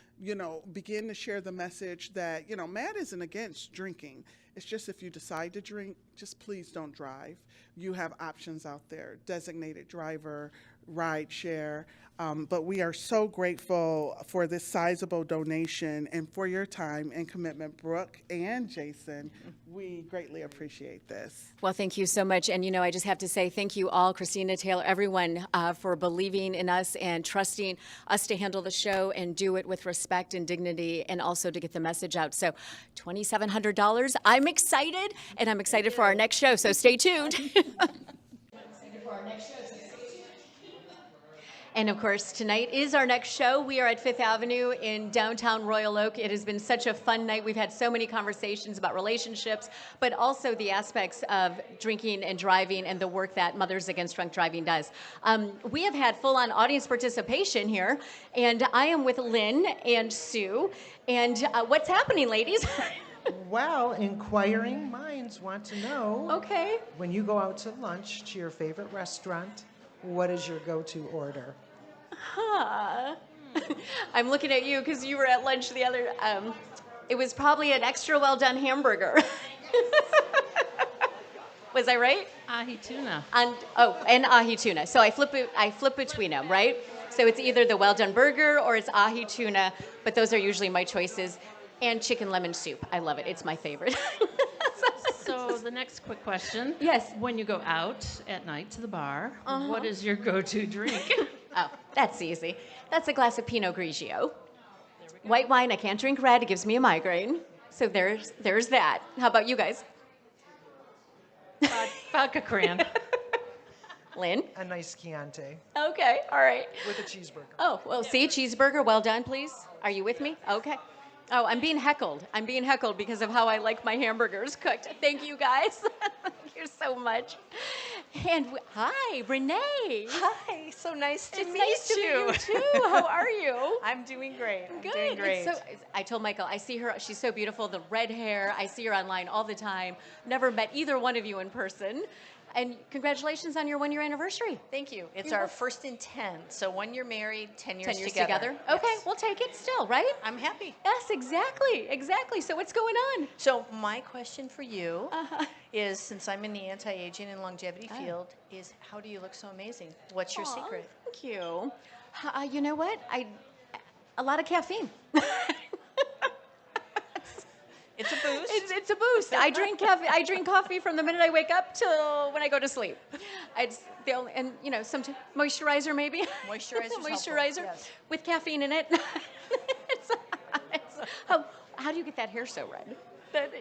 begin to share the message that, MAD isn't against drinking. It's just if you decide to drink, just please don't drive. You have options out there, designated driver, ride share. But we are so grateful for this sizable donation and for your time and commitment, Brooke and Jason. We greatly appreciate this. Well, thank you so much. And, I just have to say thank you all, Christina, Taylor, everyone, for believing in us and trusting us to handle the show and do it with respect and dignity and also to get the message out. So $2,700. I'm excited, and I'm excited for our next show, so stay tuned. And of course, tonight is our next show. We are at Fifth Avenue in downtown Royal Oak. It has been such a fun night. We've had so many conversations about relationships, but also the aspects of drinking and driving and the work that Mothers Against Drunk Driving does. We have had full-on audience participation here, and I am with Lynn and Sue. And what's happening, ladies? Well, inquiring minds want to know. Okay. When you go out to lunch to your favorite restaurant, what is your go-to order? Huh. I'm looking at you because you were at lunch the other. It was probably an extra well-done hamburger. Was I right? Ahi tuna. And ahi tuna. So I flip between them, right? So it's either the well-done burger or it's ahi tuna, but those are usually my choices. And chicken lemon soup. I love it. It's my favorite. So the next quick question. Yes. When you go out at night to the bar, what is your go-to drink? Oh, that's easy. That's a glass of Pinot Grigio. White wine, I can't drink red. It gives me a migraine. So there's that. How about you guys? Vodka cran. Lynn? A nice Chianti. Okay, all right. With a cheeseburger. Oh, well, see, cheeseburger, well done, please. Are you with me? Okay. Oh, I'm being heckled. I'm being heckled because of how I like my hamburgers cooked. Thank you, guys. Thank you so much. And hi, Renee. Hi, so nice to It's meet nice to you. meet you, too. How are you? I'm doing great. I'm Good. doing great. I told Michael, I see her, she's so beautiful, the red hair. I see her online all the time. Never met either one of you in person. And congratulations on your 1-year anniversary. Thank you. It's You're our welcome. first in 10. So 1 year married, 10 years, 10 years together. Okay, Yes. we'll take it still, right? I'm happy. Yes, exactly. So what's going on? So my question for you is, since I'm in the anti-aging and longevity field, is how do you look so amazing? What's your Aw, secret? Thank you. You know what? A lot of caffeine. It's a boost. It's a boost. I drink coffee from the minute I wake up till when I go to sleep. It's the only, and some moisturizer maybe. Moisturizer. Yes. With caffeine in it. How do you get that hair so red?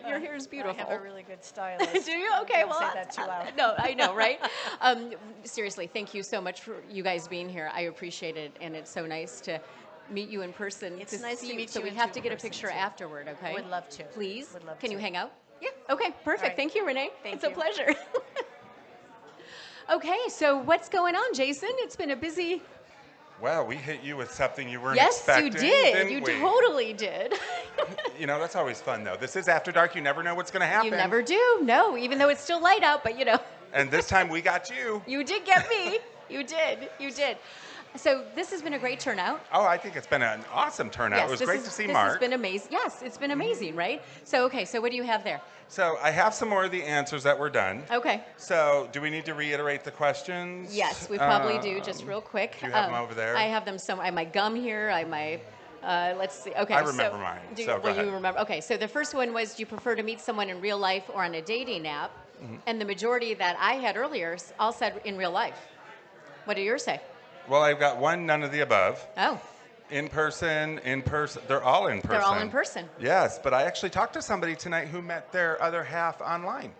Your hair is beautiful. I have a really good stylist. Do you? Okay, Don't well, say that too loud. No, I know, right? Seriously, thank you so much for you guys being here. I appreciate it, and it's so nice to meet you in person. It's nice to see you. meet So you we in have to get a person, picture too. afterward, okay? Would love to. Please? Would love Can you to. hang out? Yeah. Okay, perfect. All right. Thank you, Renee. Thank it's you. a pleasure. Okay, so what's going on, Jason? It's been a busy... Well, we hit you with something you weren't Yes, expecting. you did. Didn't You we? totally did. That's always fun, though. This is After Dark. You never know what's going to happen. You never do. No, even though it's still light out, but And this time we got you. You did get me. You did. So this has been a great turnout. Oh, I think it's been an awesome turnout. Yes, it was this great is- to see this Mark. has been amazing. Yes, it's been amazing, right? So what do you have there? So I have some more of the answers that were done. Okay. So do we need to reiterate the questions? Yes, we probably do. Just real quick. Do you have them over there? I have them somewhere. I have my gum here. I have my. Let's see. Okay. I remember mine, Do you, so go you ahead. remember? Okay. So the first one was: do you prefer to meet someone in real life or on a dating app? Mhm. And the majority that I had earlier all said in real life. What do yours say? Well, I've got one, none of the above. Oh. In person. They're all in person. They're all in person. Yes, but I actually talked to somebody tonight who met their other half online.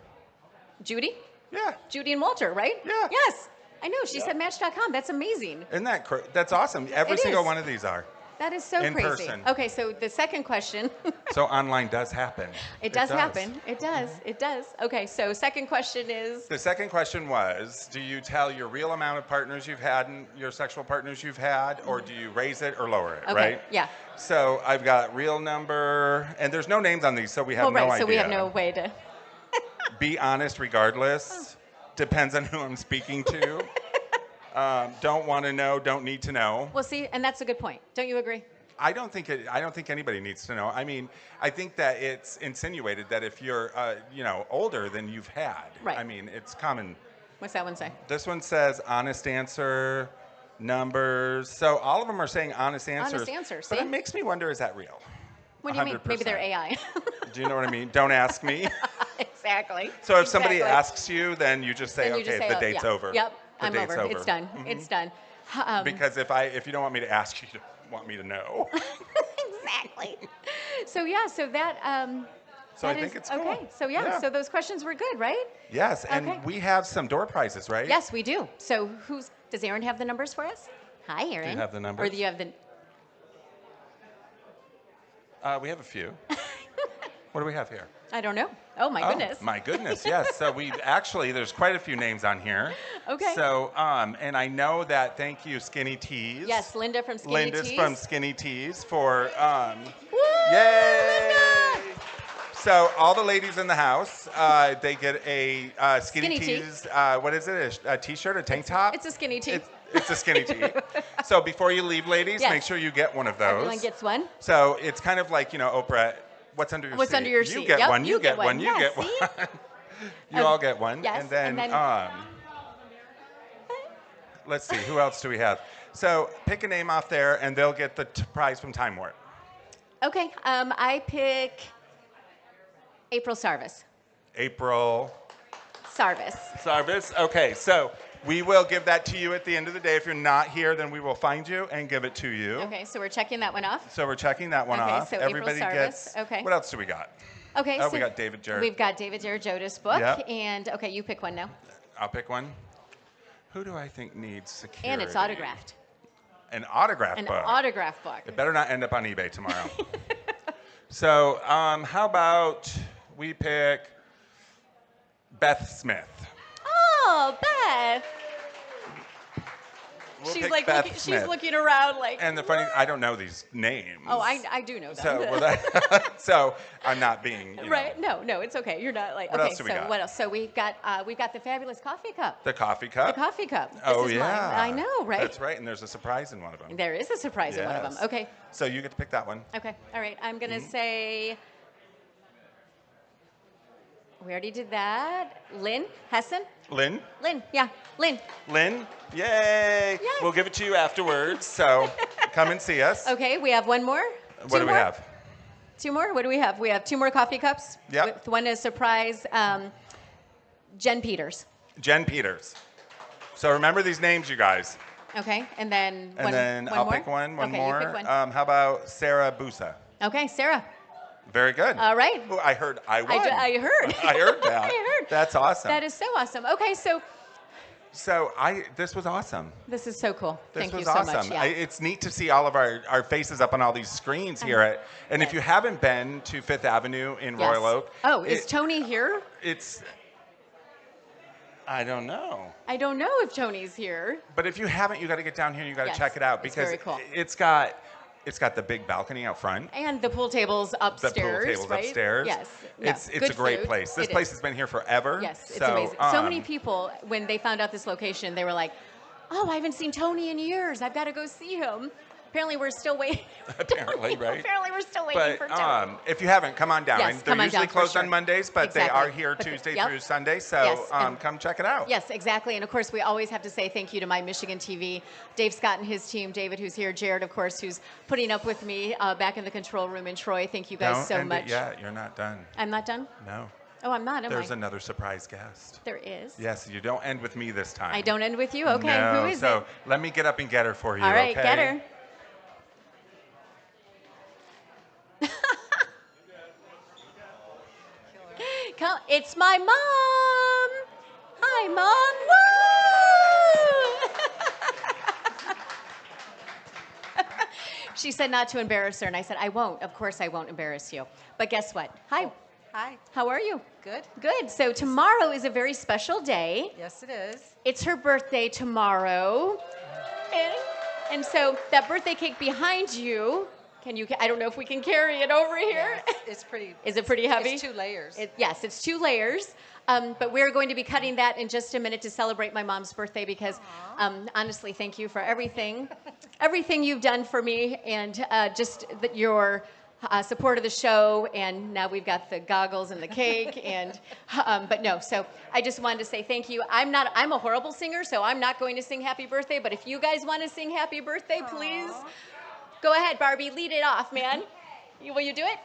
Judy? Yeah. Judy and Walter, right? Yeah. Yes. I know. She said Match.com. That's amazing. Isn't that that's awesome? Every It single is. one of these are. That is so In crazy. person. Okay, so the second question. So online does happen. It does happen. It does. It does. Okay, so second question is. The second question was, do you tell your real amount of partners you've had and your sexual partners you've had, or do you raise it or lower it, Okay, right? yeah. So I've got real number, and there's no names on these, so we have no idea. So we have no way to. Be honest regardless. Depends on who I'm speaking to. Don't want to know, don't need to know. Well, see, and that's a good point. Don't you agree? I don't think anybody needs to know. I mean, I think that it's insinuated that if you're, older than you've had. Right. I mean, it's common. What's that one say? This one says honest answer, numbers. So all of them are saying honest answers. Honest answers, But see? it makes me wonder, is that real? What do you mean? Maybe they're 100%. AI. Do you know what I mean? Don't ask me. Exactly. So if somebody Exactly. asks you, then you just say, Then you okay, just say, the oh, date's yeah. over. Yep, The I'm date's over. It's done. Mhm. It's done. Because if you don't want me to ask, you want me to know. Exactly. So that. So I think it's cool. Okay. So so those questions were good, right? Yes, and Okay. we have some door prizes, right? Yes, we do. So does Aaron have the numbers for us? Hi, Aaron. Do you have the numbers? Or do you have the... We have a few. What do we have here? I don't know. Oh, my goodness. My goodness, yes. So we actually, there's quite a few names on here. Okay. So, and I know that, thank you, Skinny Tees. Yes, Linda from Skinny Linda's Tees. from Skinny Tees for, Woo, yay! Linda! So all the ladies in the house, they get a Skinny Skinny tee. Tees, what is it, a t-shirt, a tank top? It's a skinny tee. It's a skinny tee. So before you leave, ladies, Yes. make sure you get one of those. Everyone gets one. So it's kind of like, Oprah, what's under your seat? What's under your You seat? get Yep, one, you get one. you Yeah, get see? one. You all get one. Yes, And then, and then- let's see, who else do we have? So pick a name off there, and they'll get the prize from Time Warp. Okay, I pick April Sarvis. April Sarvis. Okay, so we will give that to you at the end of the day. If you're not here, then we will find you and give it to you. Okay, so we're checking that one off. So we're checking that one Okay, off. so April Everybody Sarvis. gets. Okay. What else do we got? Okay, Oh, so we got David Jarrett. We've got David Jarrett Jodas book, Yep. and okay, you pick one now. I'll pick one. Who do I think needs security? And it's autographed. An autograph An book. autograph book. It better not end up on eBay tomorrow. So, how about we pick Beth Smith? Oh, Beth. We'll she's pick like Beth she's Smith. looking around like. And the funny, I don't know these names. Oh, I do know them. So, so I'm not being, right? No, it's okay. You're not like. What okay, else do we so got? what else? So we've got the fabulous coffee cup. The coffee cup. The coffee cup. This Oh, is yeah. mine. I know, right? That's right, and there's a surprise in one of them. There is a surprise in one of them. Yes. Okay. So you get to pick that one. Okay. All right. I'm gonna Mm-hmm. say. We already did that. Lynn Hessen. Lynn? Yeah, Lynn. Lynn? Yay! We'll give it to you afterwards, so come and see us. Okay, we have one more. What do we have? Two more? What do we have? We have two more coffee cups. Yep. With one is surprise. Jen Peters. Jen Peters. So remember these names, you guys. Okay, and then And one, then one I'll more? pick one okay, more. You pick one. How about Sarah Busa? Okay, Sarah. Very good. All right. Ooh, I heard I won. I heard. I heard that. I heard. That's awesome. That is so awesome. Okay, so So this was awesome. this is so cool. This Thank was you so awesome. much. Yeah. It's neat to see all of our faces up on all these screens here. And if you haven't been to Fifth Avenue in Yes. Royal Oak. Oh, is Tony here? I don't know. I don't know if Tony's here. But if you haven't, you got to get down here and you got to Yes, check it out it's because very cool. it's got the big balcony out front. And the pool tables upstairs. The pool tables right? upstairs. Yes. It's good a great food. place. This It place is. has been here forever. Yes, it's so, amazing. So many people, when they found out this location, they were like, "Oh, I haven't seen Tony in years. I've got to go see him." Apparently, we're still waiting. Apparently, right? Apparently, we're still waiting for But Tony. if you haven't, come on down. Yes, And come they're on usually down for closed sure. on Mondays, but they Exactly. are here But Tuesday yep. through Sunday. So Yes, and- come check it out. Yes, exactly. And of course, we always have to say thank you to my Michigan TV, Dave Scott and his team, David, who's here, Jared, of course, who's putting up with me back in the control room in Troy. Thank you guys Don't so end much. it yet. You're not done. I'm not done? No. Oh, I'm not, am There's I? another surprise guest. There is? Yes, you don't end with me this time. I don't end with you? Okay, No, who is so it? let me get up and get her for you. All right, okay? get her. Come, it's my mom. Hi, Mom. Woo! She said not to embarrass her, and I said, I won't. Of course I won't embarrass you. But guess what? Hi. Hi. How are you? Good. Good. So tomorrow is a very special day. Yes, it is. It's her birthday tomorrow. And so that birthday cake behind you, I don't know if we can carry it over here. Yeah, it's pretty. Is it pretty heavy? It's 2 layers. Yes, it's 2 layers. But we're going to be cutting that in just a minute to celebrate my mom's birthday because honestly, thank you for everything. Everything you've done for me and just your support of the show. And now we've got the goggles and the cake. And but no, so I just wanted to say thank you. I'm a horrible singer, so I'm not going to sing happy birthday. But if you guys want to sing happy birthday, please go ahead, Barbie. Lead it off, man. Will you do it?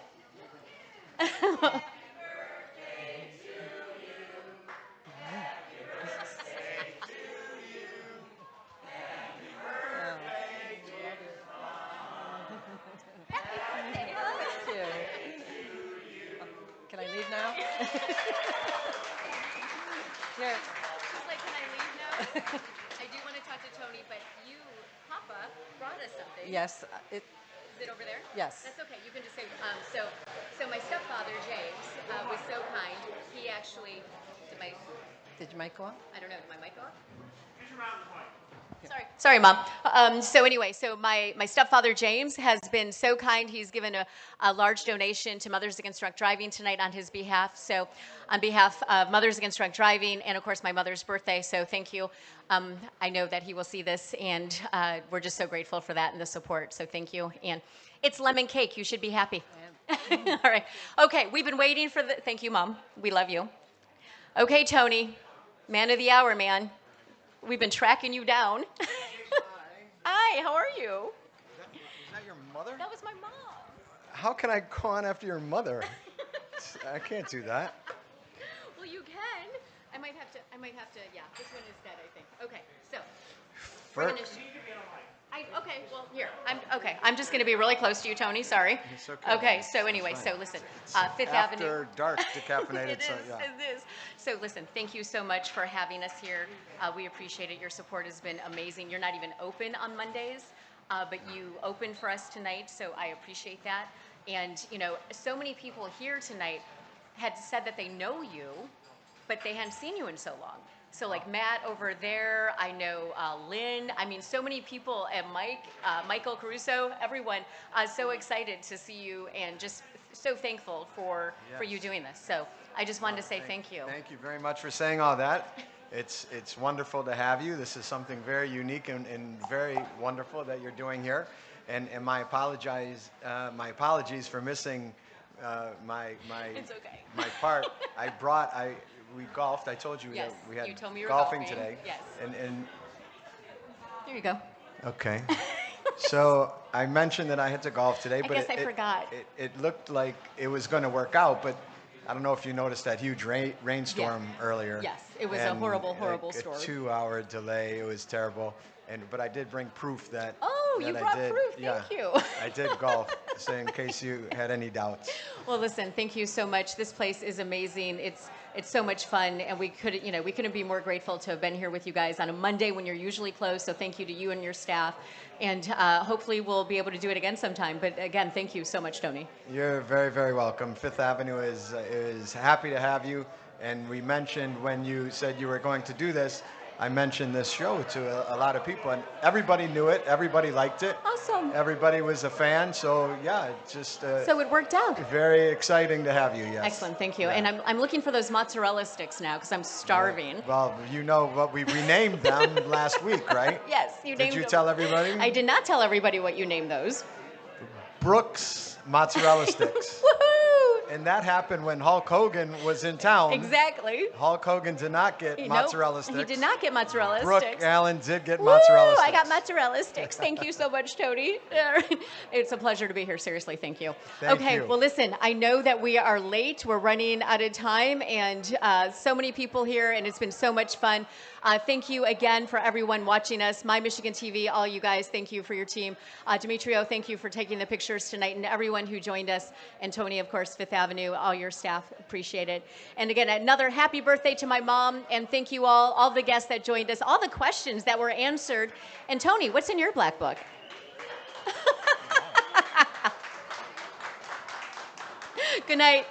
Can I leave now? Here. She's like, can I leave now? I do want to talk to Tony, but you, Papa, us something. Yes. Is it over there? Yes. That's okay. You can just say, so my stepfather, James, was so kind. He actually, Did your mic go off? I don't know, did my mic go off? Sorry, Mom. So anyway, so my stepfather, James, has been so kind. He's given a large donation to Mothers Against Drunk Driving tonight on his behalf. So on behalf of Mothers Against Drunk Driving and, of course, my mother's birthday, so thank you. I know that he will see this, and we're just so grateful for that and the support. So thank you. And it's lemon cake. You should be happy. All right. Okay, we've been waiting for the... Thank you, Mom. We love you. Okay, Tony, man of the hour, man. We've been tracking you down. Hi, how are you? Is that your mother? That was my mom. How can I go on after your mother? I can't do that. Well, you can. I might have to, yeah, this one is dead, I think. Okay, so. Brooke. Okay, well, here. I'm just going to be really close to you, Tony. Sorry. It's okay. Okay, so anyway, so listen. Fifth Avenue. After dark, decaffeinated. It Yeah. is. So listen, thank you so much for having us here. We appreciate it. Your support has been amazing. You're not even open on Mondays, but you opened for us tonight, so I appreciate that. And, you know, so many people here tonight had said that they know you, but they hadn't seen you in so long. So like Matt over there, I know Lynn, I mean so many people, and Mike, Michael Caruso, everyone, so excited to see you and just so thankful for you doing this. So I just wanted to say thank you. Thank you very much for saying all that. It's wonderful to have you. This is something very unique and very wonderful that you're doing here. And my apologies for missing my It's okay. my part. We golfed. I told you Yes, that we had you told me you were golfing golfing. today. Yes. And There you go. okay. So I mentioned that I had to golf today, but guess I forgot. It looked like it was going to work out, but I don't know if you noticed that huge rainstorm earlier. Yes, it was a horrible storm. A 2-hour delay. It was terrible. But I did bring proof that. Oh, that you I brought did, proof. Yeah, Thank you. I did golf, so in case you had any doubts. Well, listen, thank you so much. This place is amazing. It's so much fun, and we couldn't be more grateful to have been here with you guys on a Monday when you're usually closed. So thank you to you and your staff, and hopefully we'll be able to do it again sometime. But again, thank you so much, Tony. You're very, very welcome. Fifth Avenue is happy to have you. And we mentioned when you said you were going to do this, I mentioned this show to a lot of people, and everybody knew it. Everybody liked it. Awesome. Everybody was a fan. So yeah, just so it worked out. Very exciting to have you. Yes. Excellent. Thank you. Yeah. And I'm looking for those mozzarella sticks now because I'm starving. Yeah. Well, you know what we renamed them last week, right? Yes, you named them. Did you tell everybody? I did not tell everybody what you named those. Brooke's mozzarella sticks. Woohoo! And that happened when Hulk Hogan was in town. Exactly. Hulk Hogan did not get mozzarella sticks. He did not get mozzarella Brooke sticks. Allen did get mozzarella sticks. I got mozzarella sticks. Thank you so much, Tony. It's a pleasure to be here. Seriously, thank you. Thank okay, you. well, listen, I know that we are late. We're running out of time, and so many people here, and it's been so much fun. Thank you again for everyone watching us. My Michigan TV, all you guys, thank you for your team. Demetrio, thank you for taking the pictures tonight, and everyone who joined us. And Tony, of course, Fifth Avenue, all your staff, appreciate it. And again, another happy birthday to my mom, and thank you all the guests that joined us, all the questions that were answered. And Tony, what's in your black book? Good night.